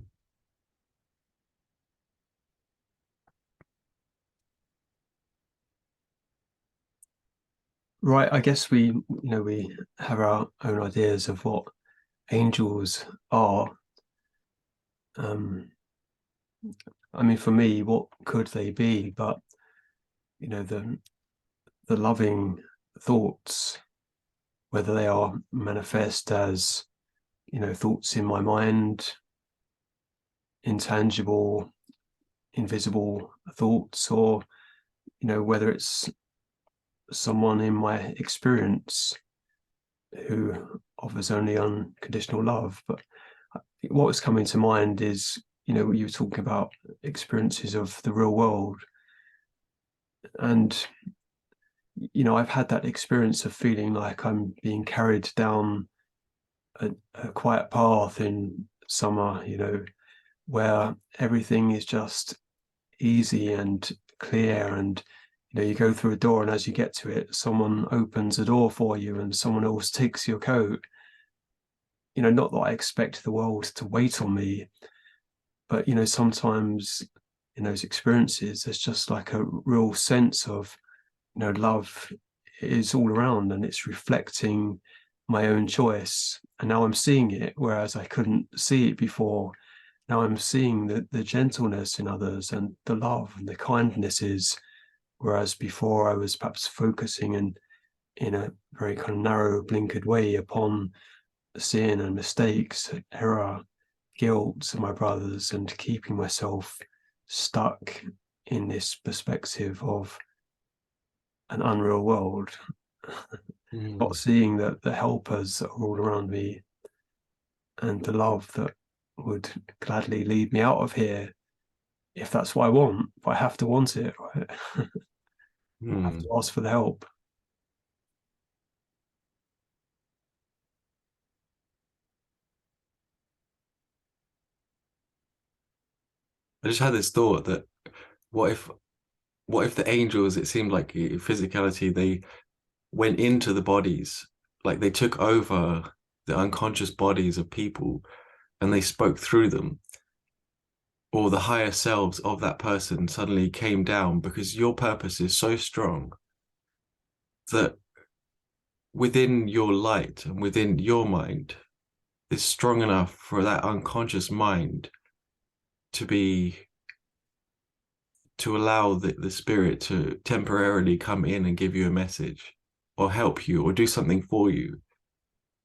Right. I guess we have our own ideas of what angels are. Um, I mean, for me, what could they be? But the loving thoughts, whether they are manifest as thoughts in my mind, intangible, invisible thoughts, or whether it's someone in my experience who offers only unconditional love. But what's coming to mind is, you were talking about experiences of the real world. And, I've had that experience of feeling like I'm being carried down a quiet path in summer, where everything is just easy and clear. And, you go through a door, and as you get to it, someone opens a door for you and someone else takes your coat. Not that I expect the world to wait on me, but sometimes in those experiences there's just like a real sense of love is all around, and it's reflecting my own choice. And now I'm seeing it, whereas I couldn't see it before. Now I'm seeing the gentleness in others and the love and the kindnesses, whereas before I was perhaps focusing in a very kind of narrow blinkered way upon sin and mistakes, error, guilt of my brothers, and keeping myself stuck in this perspective of an unreal world, not Mm. seeing that the helpers that are all around me and the love that would gladly lead me out of here if that's what I want. But I have to want it, right? I have to Mm. ask for the help. I just had this thought that what if what if the angels, it seemed like physicality, went into the bodies, like they took over the unconscious bodies of people and they spoke through them, or the higher selves of that person suddenly came down because your purpose is so strong that within your light and within your mind is strong enough for that unconscious mind to be to allow the spirit to temporarily come in and give you a message or help you or do something for you.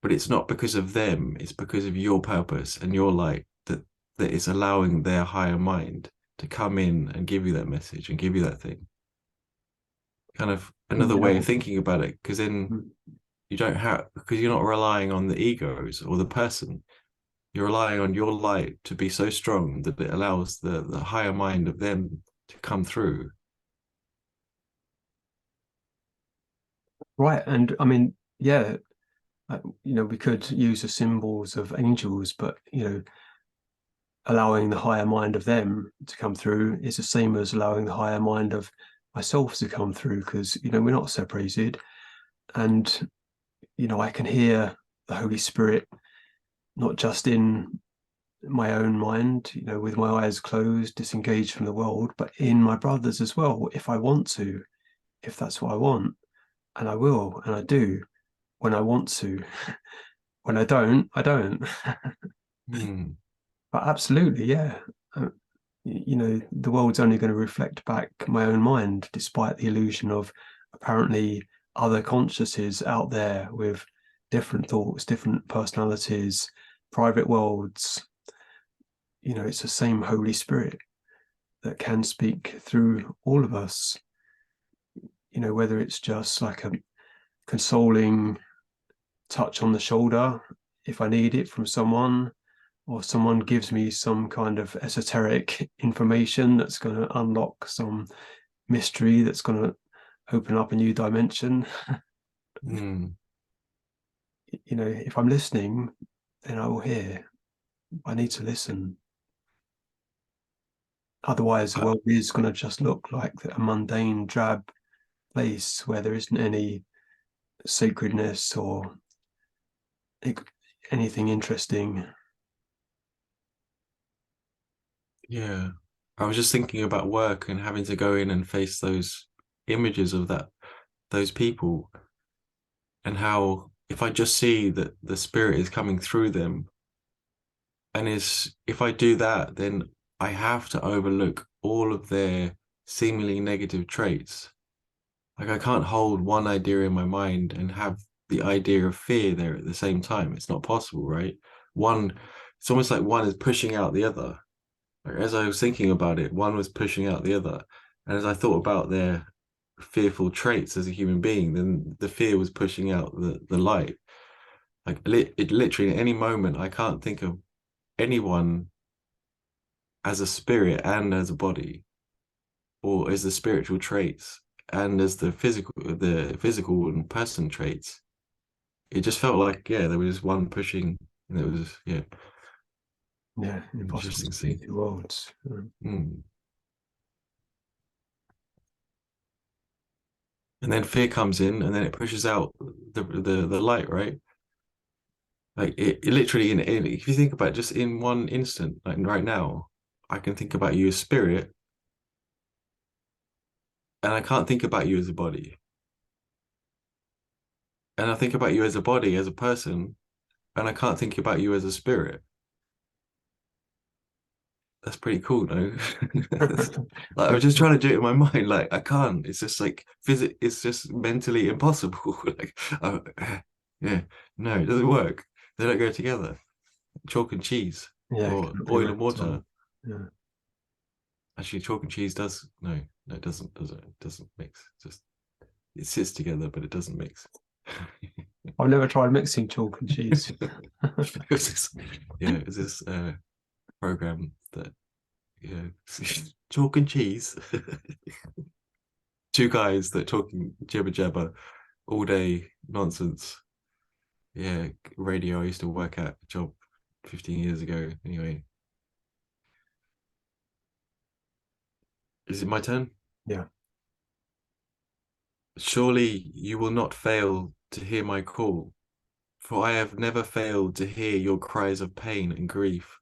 But it's not because of them, it's because of your purpose and your light that is allowing their higher mind to come in and give you that message and give you that thing. Kind of another way of Yeah. thinking about it, because then you don't have, because you're not relying on the egos or the person. You're relying on your light to be so strong that it allows the higher mind of them to come through. Right. And I mean, yeah, we could use the symbols of angels, but, allowing the higher mind of them to come through is the same as allowing the higher mind of myself to come through because, we're not separated. And, I can hear the Holy Spirit, not just in my own mind, with my eyes closed, disengaged from the world, but in my brothers as well, if I want to, if that's what I want. And I will, and I do when I want to. When I don't, I don't. Hmm. But absolutely, yeah. Uh, the world's only going to reflect back my own mind, despite the illusion of apparently other consciousnesses out there with different thoughts, different personalities, private worlds. It's the same Holy Spirit that can speak through all of us, whether it's just like a consoling touch on the shoulder if I need it from someone, or someone gives me some kind of esoteric information that's going to unlock some mystery that's going to open up a new dimension. Hmm. If I'm listening, then I will hear. I need to listen. Otherwise, the Uh, world is going to just look like a mundane, drab place where there isn't any sacredness or anything interesting. yeah. I was just thinking about work and having to go in and face those images of those people, and how if I just see that the spirit is coming through them, and is if I do that, then I have to overlook all of their seemingly negative traits. Like I can't hold one idea in my mind and have the idea of fear there at the same time. It's not possible, right? One, it's almost like one is pushing out the other. Like as I was thinking about it, one was pushing out the other. And as I thought about their fearful traits as a human being, then the fear was pushing out the light. Like it literally at any moment, I can't think of anyone as a spirit and as a body, or as the spiritual traits and as the physical and person traits. It just felt like, yeah, there was one pushing, and it was, yeah, Yeah, impossible interesting to to see see. the worlds. Mm. And then fear comes in, and then it pushes out the light, right? Like it literally if you think about it, just in one instant, like right now, I can think about you as spirit, and I can't think about you as a body. And I think about you as a body, as a person, and I can't think about you as a spirit. That's pretty cool, no? Like I'm just trying to do it in my mind. Like I can't. It's just like physics. It's just mentally impossible. Like, yeah, no, it doesn't work. They don't go together. Chalk and cheese, Yeah, or cannot be oil and water. reconciled. Yeah. Actually, chalk and cheese does no, no, it doesn't. It doesn't mix. Just it sits together, but it doesn't mix. I've never tried mixing chalk and cheese. Yeah, it was this program that yeah, chalk and cheese. Two guys that talking jibber jabber all day nonsense. Yeah, radio. I used to work at a job 15 years ago. Anyway, is it my turn? Yeah. Surely you will not fail to hear my call, for I have never failed to hear your cries of pain and grief.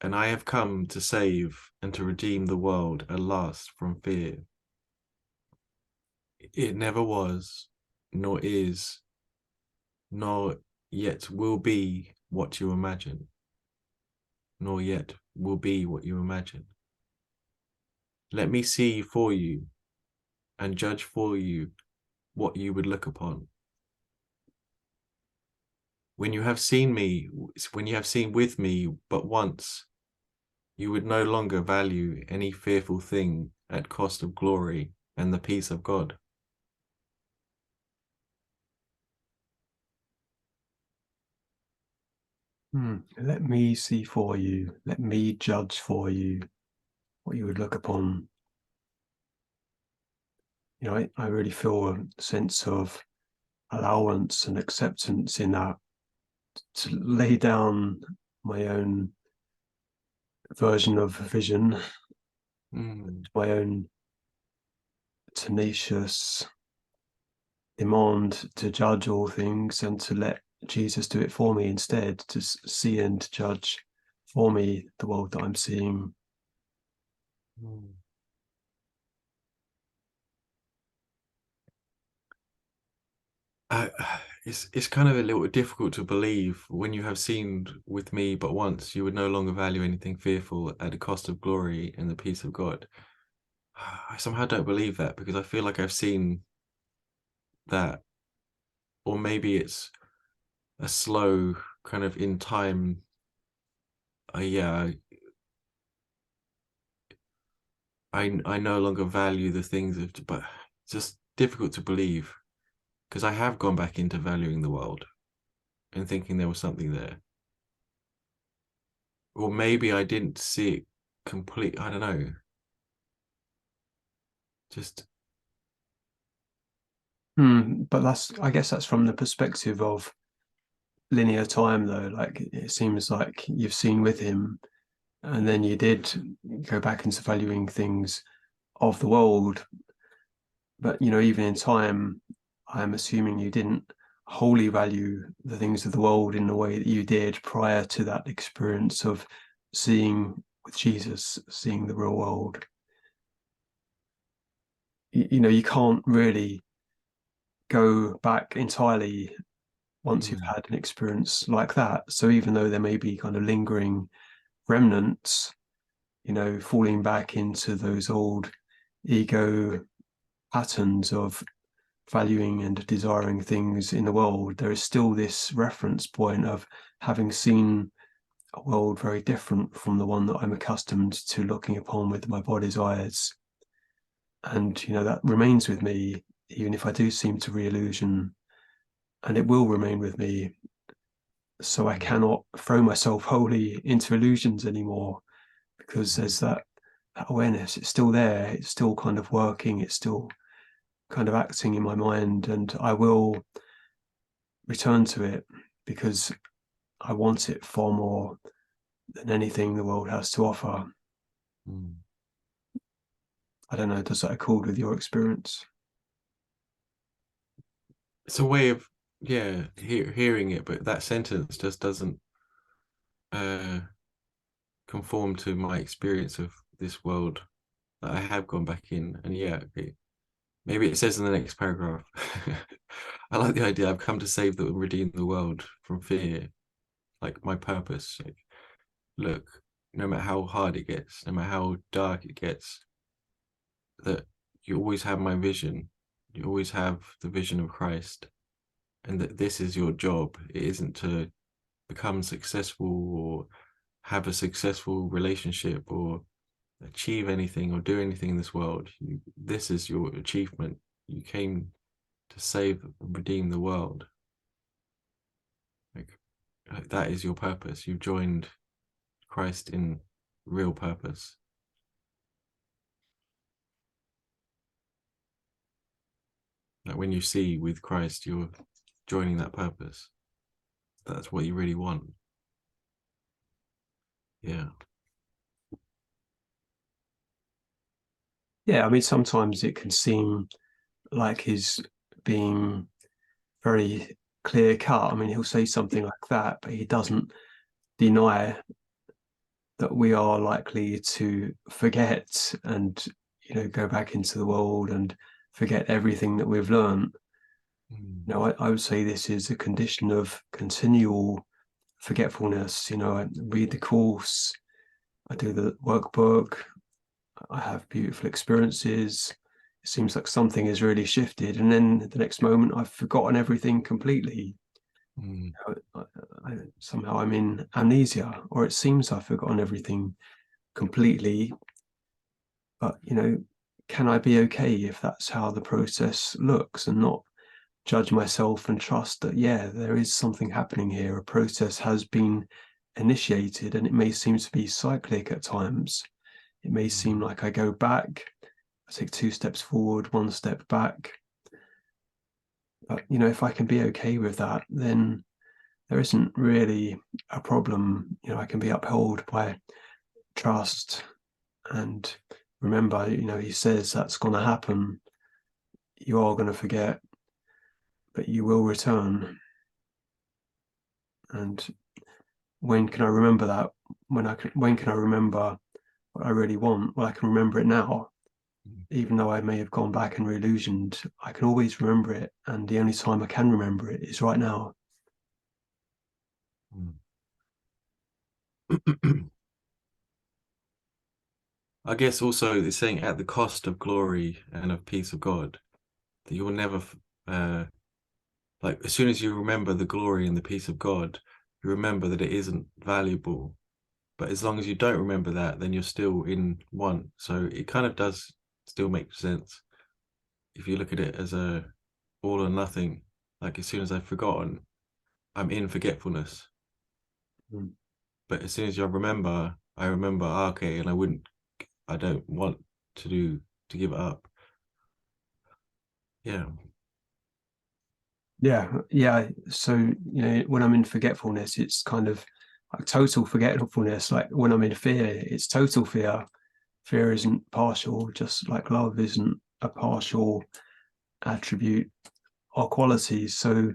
And I have come to save and to redeem the world at last from fear. It never was, nor is, nor yet will be what you imagine, nor yet will be what you imagine. Let me see for you and judge for you what you would look upon. When you have seen me, when you have seen with me but once, you would no longer value any fearful thing at cost of glory and the peace of God. Let me see for you. Let me judge for you what you would look upon. I really feel a sense of allowance and acceptance in that, to lay down my own version of vision, Mm, my own tenacious demand to judge all things, and to let Jesus do it for me instead, to see and judge for me the world that I'm seeing. mm. I, it's kind of a little difficult to believe when you have seen with me but once, you would no longer value anything fearful at the cost of glory and the peace of God. I somehow don't believe that because I feel like I've seen that, or maybe it's a slow kind of in time. Yeah, I no longer value the things of, but it's just difficult to believe because I have gone back into valuing the world and thinking there was something there. Or maybe I didn't see it complete. I don't know. Just, But I guess that's from the perspective of linear time, though. Like, it seems like you've seen with him, and then you did go back into valuing things of the world. But even in time, I'm assuming you didn't wholly value the things of the world in the way that you did prior to that experience of seeing with Jesus, seeing the real world. You can't really go back entirely once you've mm, had an experience like that. So even though there may be kind of lingering remnants, falling back into those old ego patterns of valuing and desiring things in the world, there is still this reference point of having seen a world very different from the one that I'm accustomed to looking upon with my body's eyes. And, that remains with me, even if I do seem to re-illusion, and it will remain with me. So I mm, cannot throw myself wholly into illusions anymore, because there's that awareness. It's still there. It's still kind of working. It's still kind of acting in my mind, and I will return to it because I want it far more than anything the world has to offer. mm. I don't know, does that accord with your experience? It's a way of, yeah, hearing it, but that sentence just doesn't uh, conform to my experience of this world that I have gone back in. And yeah, maybe it says in the next paragraph. I like the idea. I've come to save and redeem the world from fear, like my purpose. Like, look, no matter how hard it gets, no matter how dark it gets, that you always have my vision. You always have the vision of Christ, and that this is your job. It isn't to become successful or have a successful relationship or achieve anything or do anything in this world. This is your achievement. You came to save and redeem the world. Like, that is your purpose. You've joined Christ in real purpose. Like when you see with Christ, you're joining that purpose. That's what you really want. Yeah. Yeah, I mean, sometimes it can seem like he's being very clear cut. I mean, he'll say something like that, but he doesn't deny that we are likely to forget and, go back into the world and forget everything that we've learned. I would say this is a condition of continual forgetfulness. I read the course, I do the workbook, I have beautiful experiences. It seems like something has really shifted, and then the next moment I've forgotten everything completely. Mm. Somehow I'm in amnesia, or it seems I've forgotten everything completely. But can I be okay if that's how the process looks, and not judge myself and trust that, yeah, there is something happening here. A process has been initiated, and it may seem to be cyclic at times. It may seem like I go back, I take 2 steps forward, 1 step back. But if I can be okay with that, then there isn't really a problem. I can be upheld by trust and remember, he says that's going to happen. You are going to forget, but you will return. And when can I remember that? When can I remember what I really want? Well, I can remember it now. Even though I may have gone back and re-illusioned, I can always remember it. And the only time I can remember it is right now. I guess also it's saying at the cost of glory and of peace of God, that you will never, like, as soon as you remember the glory and the peace of God, you remember that it isn't valuable. But as long as you don't remember that, then you're still in one. So it kind of does still make sense if you look at it as a all or nothing. Like, as soon as I've forgotten, I'm in forgetfulness. Mm. But as soon as I remember, okay, and I don't want to give it up. Yeah. Yeah. So, when I'm in forgetfulness, it's kind of like total forgetfulness. Like when I'm in fear, it's total fear. Fear isn't partial, just like love isn't a partial attribute or quality. So,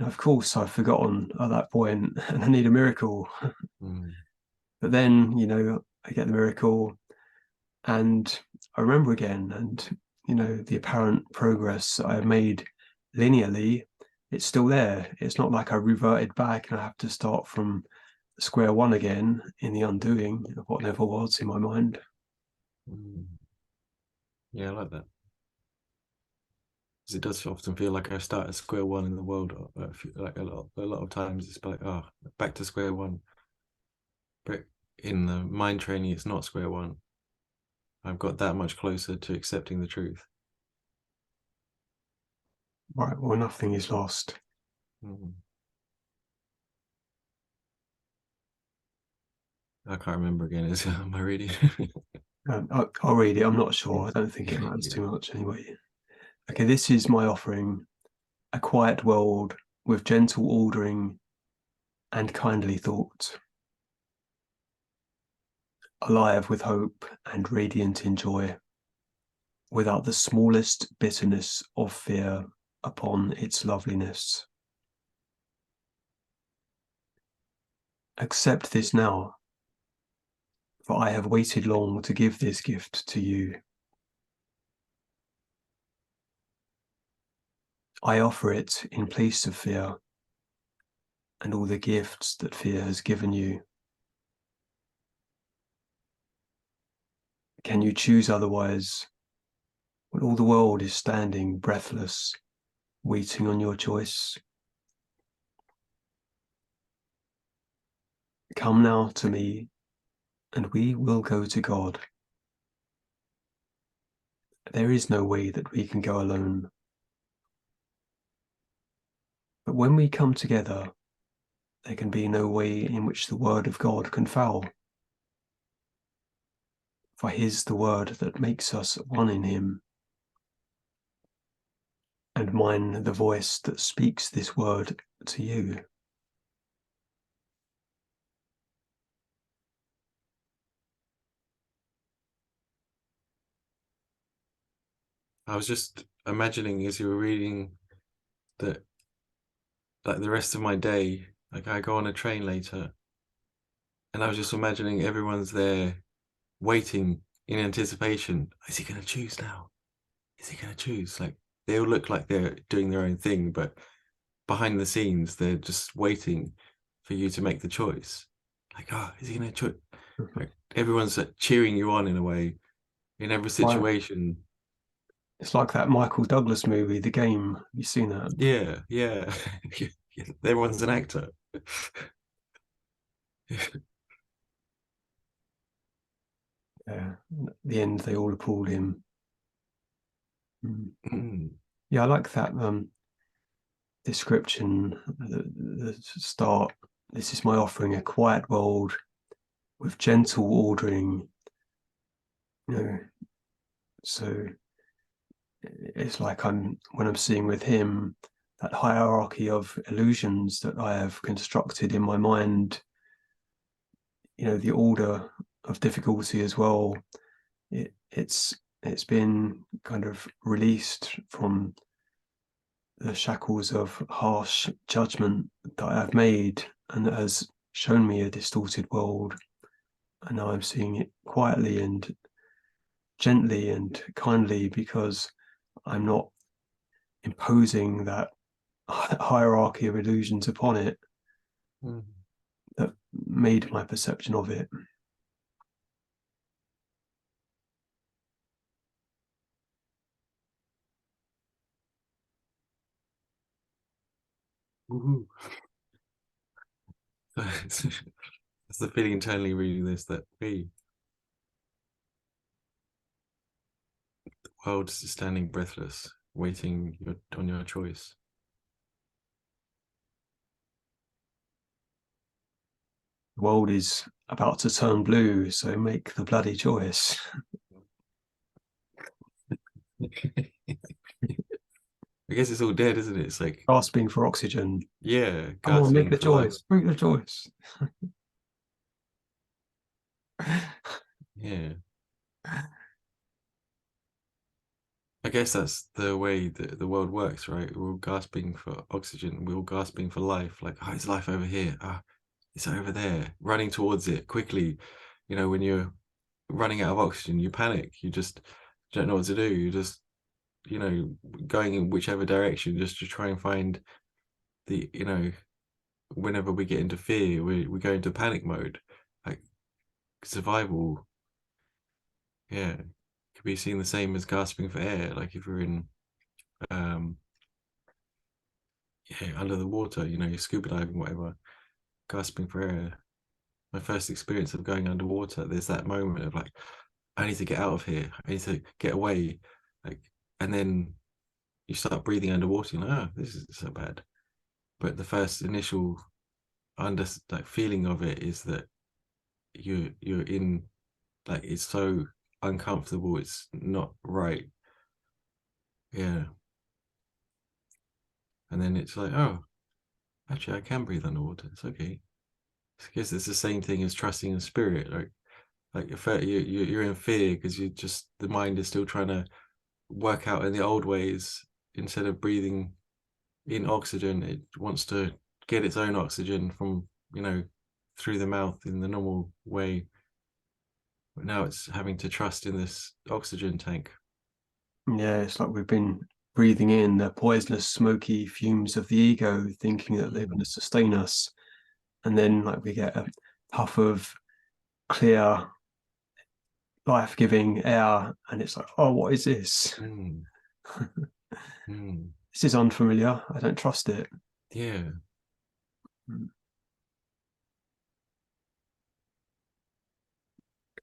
of course, I've forgotten at that point and I need a miracle. Mm. But then, I get the miracle and I remember again. And, the apparent progress I have made linearly, it's still there. It's not like I reverted back and I have to start from square one again in the undoing of what never was in my mind. Mm. Yeah, I like that. Because it does often feel like I start at square one in the world. Like a lot of times, it's like, oh, back to square one. But in the mind training, it's not square one. I've got that much closer to accepting the truth. Right. Well, nothing is lost. Mm. I can't remember again. Am I reading? I'll read it. I'm not sure. I don't think it Yeah, matters yeah. too much anyway. Okay, this is my offering, a quiet world with gentle ordering and kindly thought, alive with hope and radiant in joy, without the smallest bitterness of fear upon its loveliness. Accept this now, for I have waited long to give this gift to you. I offer it in place of fear and all the gifts that fear has given you. Can you choose otherwise when all the world is standing breathless, waiting on your choice? Come now to me, and we will go to God. There is no way that we can go alone. But when we come together, there can be no way in which the word of God can fail. For his the word that makes us one in him, and mine the voice that speaks this word to you. I was just imagining as you were reading that, like the rest of my day, like I go on a train later, and I was just imagining everyone's there waiting in anticipation. Is he going to choose now? Is he going to choose? Like they all look like they're doing their own thing, but behind the scenes, they're just waiting for you to make the choice. Like, oh, is he going to choose? Like, everyone's like, cheering you on in a way in every Right. situation. It's like that Michael Douglas movie, The Game. You seen that? Yeah, yeah. Everyone's an actor. Yeah. At the end, they all applaud him. Mm. Mm, Yeah, I like that description. The start. This is my offering, a quiet world with gentle ordering. You know, so it's like when I'm seeing with him that hierarchy of illusions that I have constructed in my mind. The order of difficulty as well. It's been kind of released from the shackles of harsh judgment that I've made, and that has shown me a distorted world. And now I'm seeing it quietly and gently and kindly, because I'm not imposing that hierarchy of illusions upon it mm. that made my perception of it. Woohoo. That's the feeling internally reading this, that hey, the world is standing breathless, waiting on your choice. The world is about to turn blue, so make the bloody choice. I guess it's all dead, isn't it? It's like, Gasping for oxygen. yeah, Come on, make gasping the for life. choice. Make the choice. Yeah. I guess that's the way that the world works, right? We're all gasping for oxygen. We're all gasping for life. Like, oh, is life over here? Ah, it's over there. Running towards it quickly. When you're running out of oxygen, you panic. You just don't know what to do. You just, you know, going in whichever direction just to try and find whenever we get into fear, we go into panic mode. Like survival, yeah, could be seen the same as gasping for air. Like if you're in um yeah, under the water, you're scuba diving, whatever, gasping for air. My first experience of going underwater, there's that moment of like, I need to get out of here. I need to get away. Like, and then you start breathing underwater, you're like, oh, this is so bad. But the first initial under like feeling of it is that you're in, like it's so uncomfortable, it's not right. Yeah. And then it's like, oh, actually I can breathe underwater. It's okay. I guess it's the same thing as trusting in spirit. Like if you're in fear because you just the mind is still trying to work out in the old ways. Instead of breathing in oxygen, it wants to get its own oxygen from through the mouth in the normal way. But now it's having to trust in this oxygen tank. Yeah, it's like we've been breathing in the poisonous, smoky fumes of the ego, thinking that they're going to Mm, sustain us. And then, like, we get a puff of clear, life giving air, and it's like, oh, what is this? mm, mm. This is unfamiliar. I don't trust it. Yeah,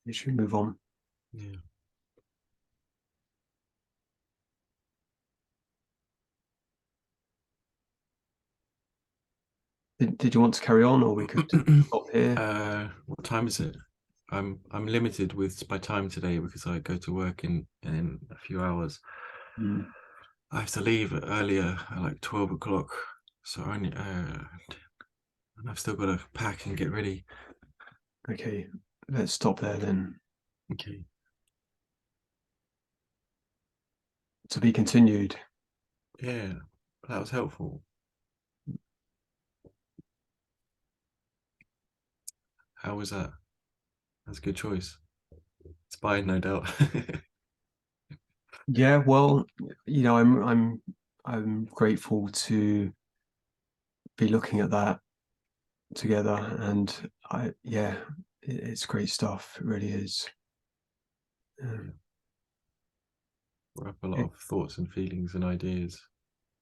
You should move on. yeah. Did you want to carry on, or we could stop here? What time is it? I'm limited with my time today because I go to work in a few hours. Mm, I have to leave earlier at like 12 o'clock. So only and I've still got to pack and get ready. okay, let's stop there then. Okay. To be continued. Yeah, that was helpful. How was that? That's a good choice. It's buying, no doubt. Yeah, well, I'm grateful to be looking at that together, and it's great stuff. It really is. Yeah, Um, brought up a lot it- of thoughts and feelings and ideas,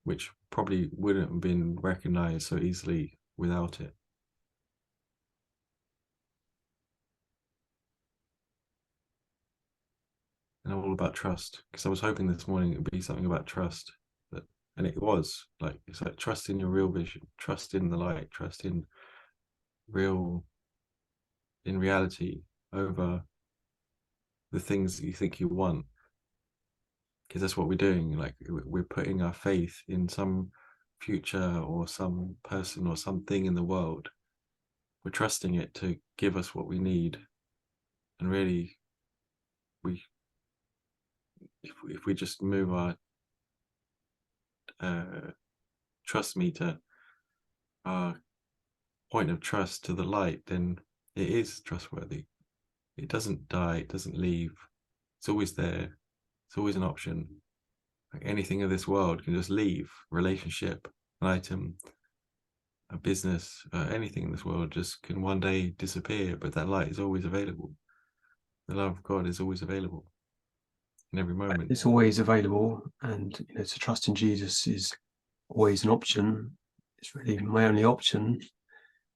which probably wouldn't have been recognized so easily without it. And all about trust, because I was hoping this morning it would be something about trust, that, and it was like it's like trust in your real vision, trust in the light, trust real in reality over the things that you think you want, because that's what we're doing. Like we're putting our faith in some future or some person or something in the world. We're trusting it to give us what we need, and really, we if we just move our uh, trust meter, our point of trust to the light, then it is trustworthy. It doesn't die, it doesn't leave. It's always there. It's always an option. Like anything of this world can just leave. Relationship, an item, a business, anything in this world just can one day disappear, but that light is always available. The love of God is always available in every moment. it's always available, and to trust in Jesus is always an option. It's really my only option.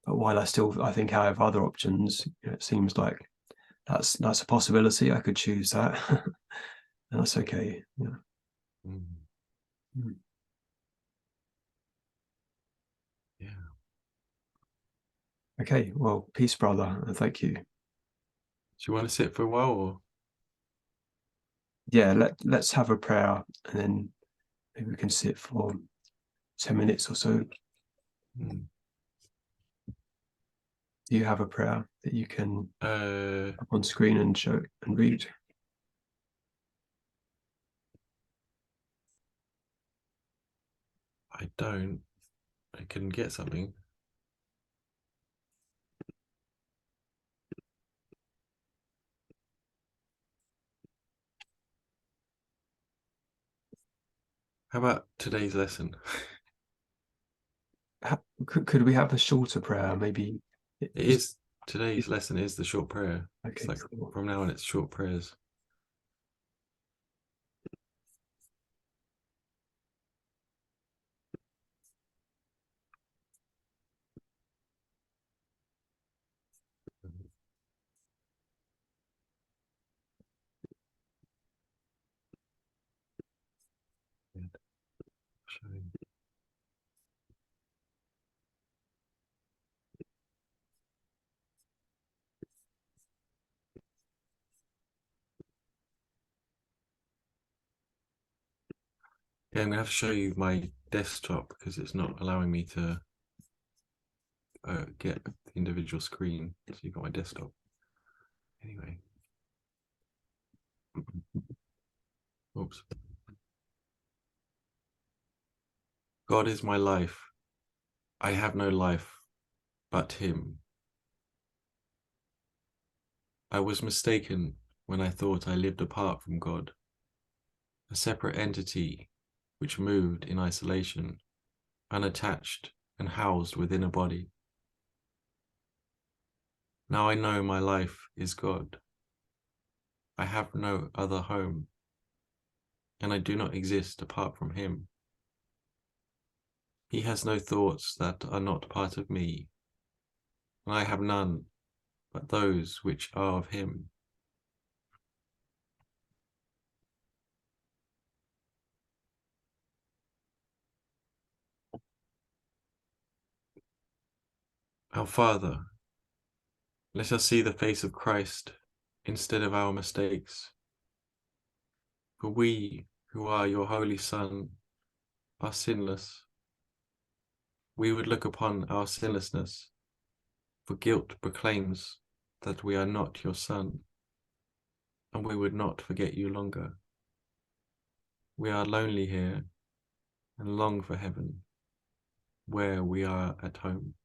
But while I think I have other options, it seems like that's a possibility. I could choose that, and that's okay. Yeah. Mm, Mm. yeah. Okay. Well, peace, brother, and thank you. Do you want to sit for a while or? Yeah. Let's have a prayer, and then maybe we can sit for 10 minutes or so. Mm. Do you have a prayer that you can Uh, up on screen and show and read? I don't. I can get something. How about today's lesson? Could we have a shorter prayer? Maybe It is is today's lesson is the short prayer. It's okay. like Cool. from now on, it's short prayers. Yeah, I'm gonna have to show you my desktop because it's not allowing me to get the individual screen. So you've got my desktop. Anyway, oops. God is my life. I have no life but Him. I was mistaken when I thought I lived apart from God, a separate entity which moved in isolation, unattached and housed within a body. Now I know my life is God. I have no other home, and I do not exist apart from Him. He has no thoughts that are not part of me, and I have none but those which are of Him. Our Father, let us see the face of Christ instead of our mistakes. For we, who are your Holy Son, are sinless. We would look upon our sinlessness, for guilt proclaims that we are not your Son, and we would not forget you longer. We are lonely here and long for heaven, where we are at home.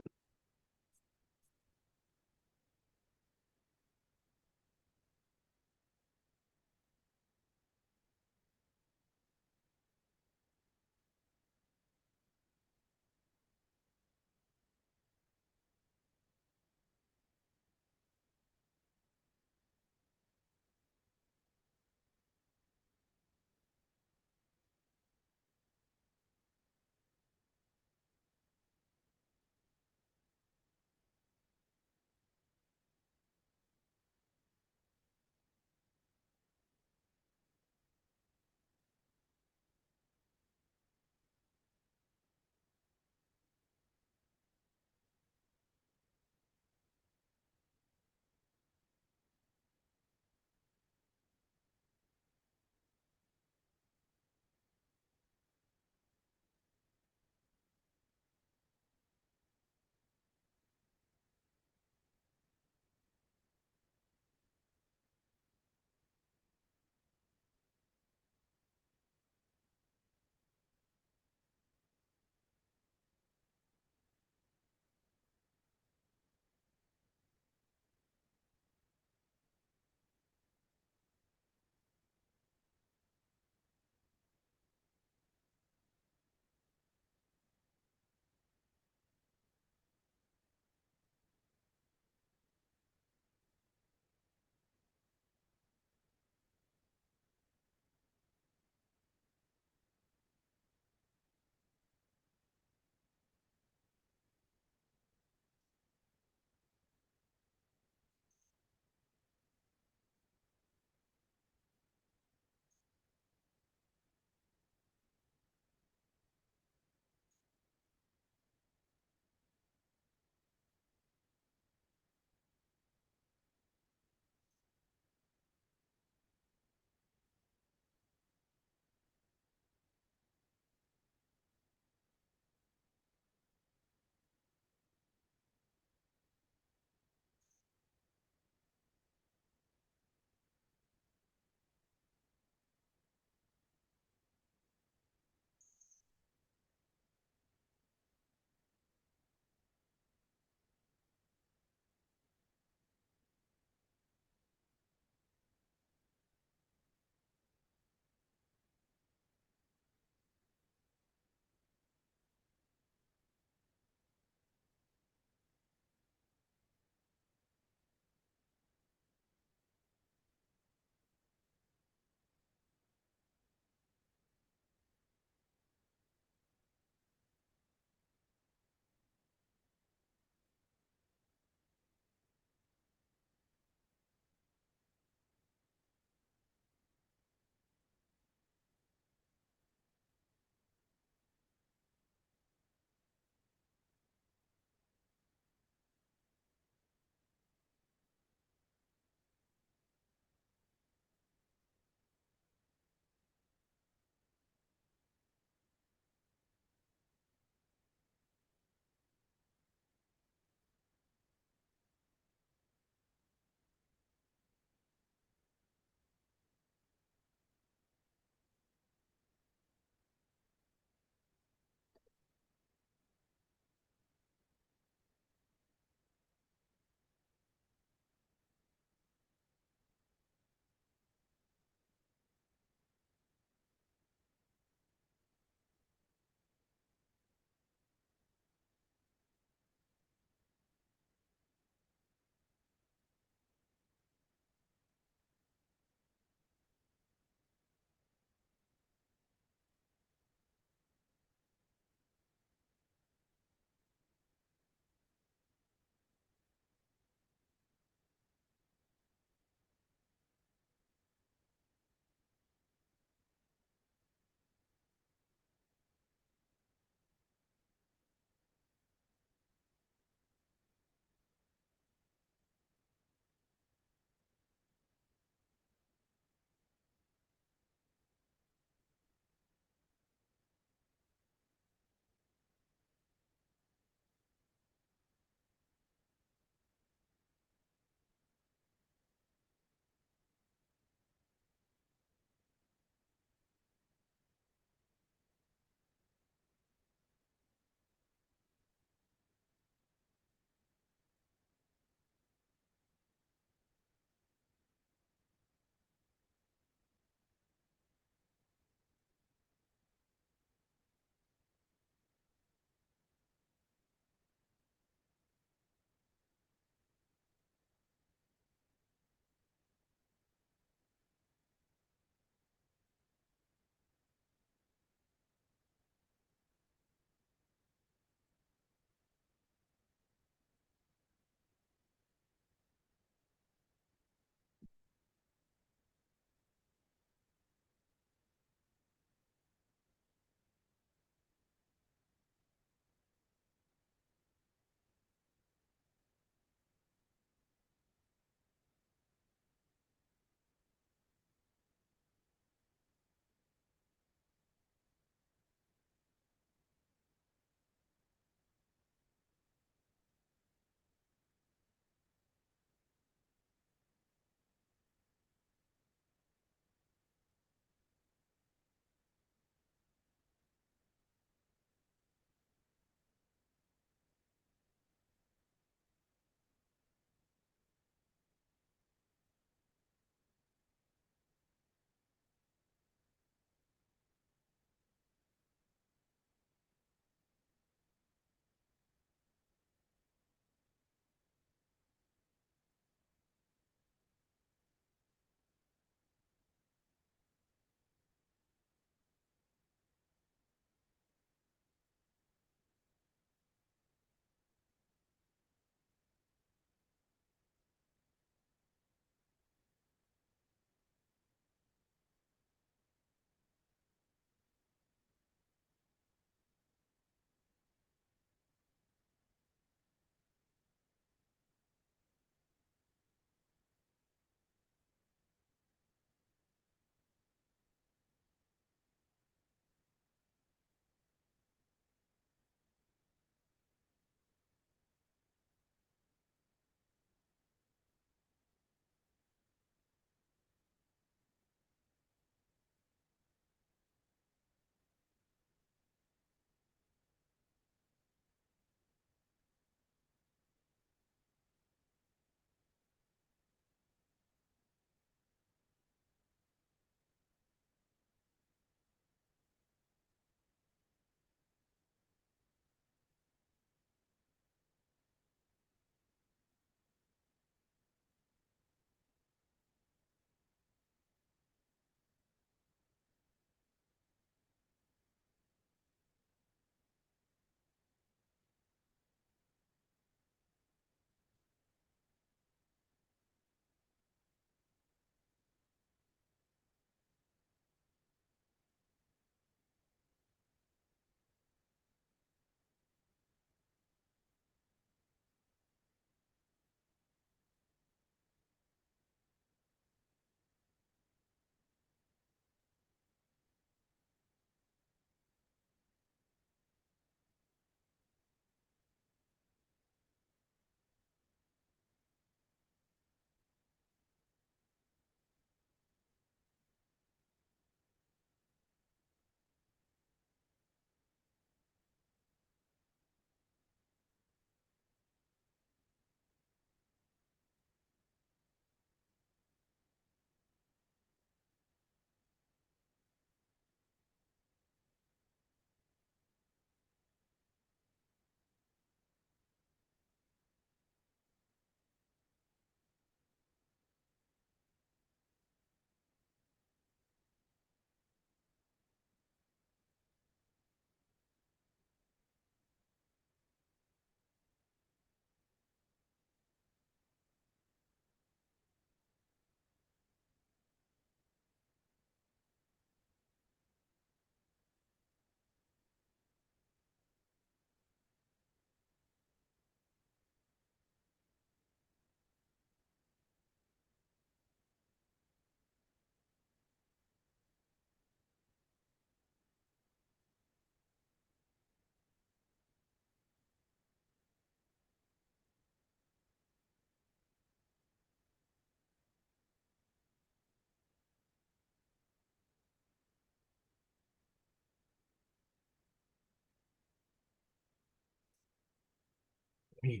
Hey,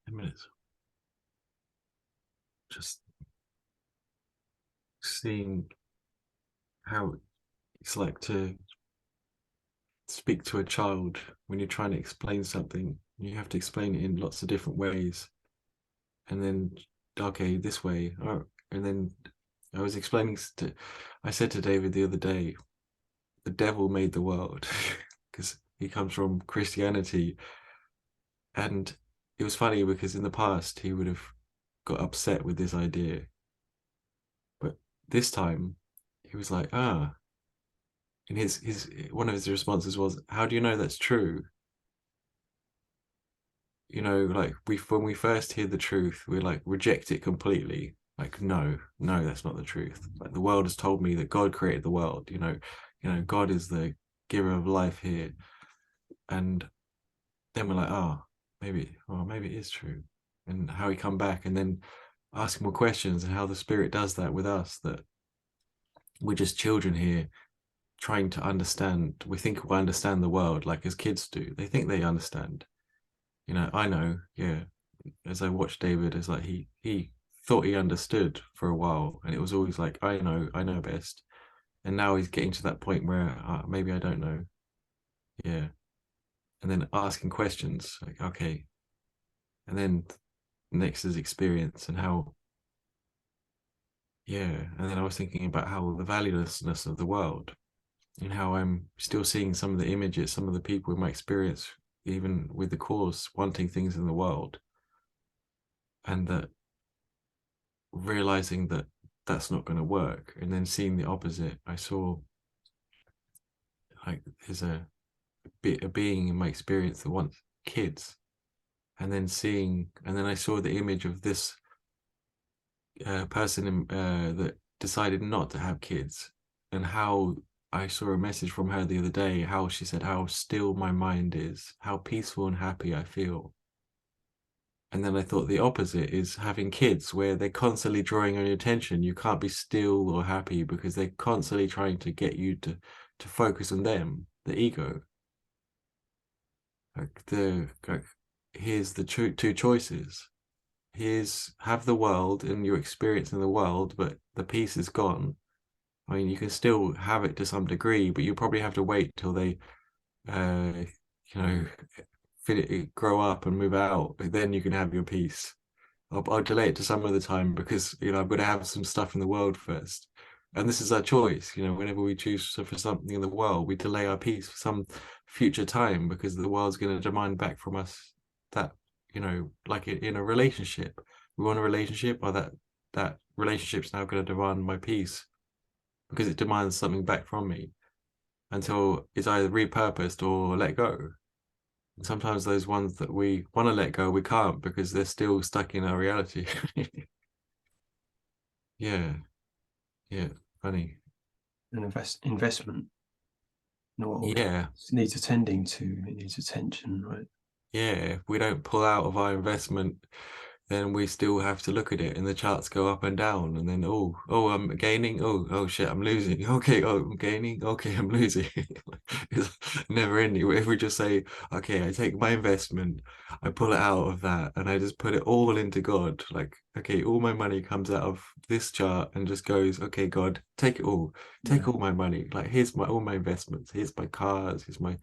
10 minutes. Just seeing how it's like to speak to a child when you're trying to explain something. You have to explain it in lots of different ways. And then, okay, this way. Oh, and then I was explaining I said to David the other day, the devil made the world because he comes from Christianity. And it was funny because in the past he would have got upset with this idea. But this time he was like, ah, and his one of his responses was, how do you know that's true? You know, like we when we first hear the truth, we like reject it completely. Like, no, no, that's not the truth. Like the world has told me that God created the world. God is the giver of life here. And then we're like, maybe it is true. And how he come back and then ask more questions and how the spirit does that with us, that we're just children here trying to understand. We think we understand the world like as kids do. They think they understand. I know, yeah. As I watched David, it's like he thought he understood for a while, and it was always like, I know best. And now he's getting to that point where maybe I don't know, yeah. And then asking questions like, okay, and then next is experience and how, yeah. And then I was thinking about how the valuelessness of the world and how I'm still seeing some of the images, some of the people in my experience, even with the course, wanting things in the world, and that realizing that that's not going to work, and then seeing the opposite. I saw like there's a being in my experience that wants kids, and then I saw the image of this person that decided not to have kids, and how I saw a message from her the other day, how she said how still my mind is, how peaceful and happy I feel. And then I thought the opposite is having kids where they're constantly drawing on your attention. You can't be still or happy because they're constantly trying to get you to focus on them, the ego. Like here's the two choices. Here's have the world and your experience in the world, but the peace is gone. I mean, you can still have it to some degree, but you probably have to wait till they, uh, you know, grow up and move out. Then you can have your peace. I'll delay it to some other time because I'm going to have some stuff in the world first. And this is our choice. Whenever we choose for something in the world, we delay our peace for some future time because the world's going to demand back from us that, like in a relationship, we want a relationship, or that relationship's now going to demand my peace because it demands something back from me until it's either repurposed or let go. And sometimes those ones that we want to let go, we can't because they're still stuck in our reality. Yeah, yeah, funny. An investment, not Yeah, needs attending to. It needs attention, right? yeah. If we don't pull out of our investment, then we still have to look at it and the charts go up and down. And then, I'm gaining. Oh, shit, I'm losing. Okay, I'm gaining. Okay, I'm losing. It's never ending. If we just say, okay, I take my investment, I pull it out of that, and I just put it all into God. Like, okay, all my money comes out of this chart and just goes, okay, God, take it all. Take Yeah, all my money. Like, here's all my investments. Here's my cars. Here's my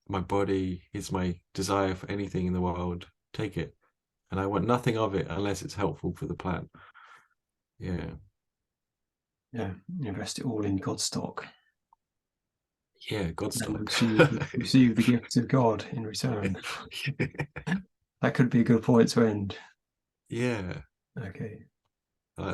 body. Here's my desire for anything in the world. Take it, and I want nothing of it unless it's helpful for the plan. Yeah, yeah. Invest it all in God's stock yeah, God and stock. receive the gifts of God in return. That could be a good point to end. Yeah, Okay.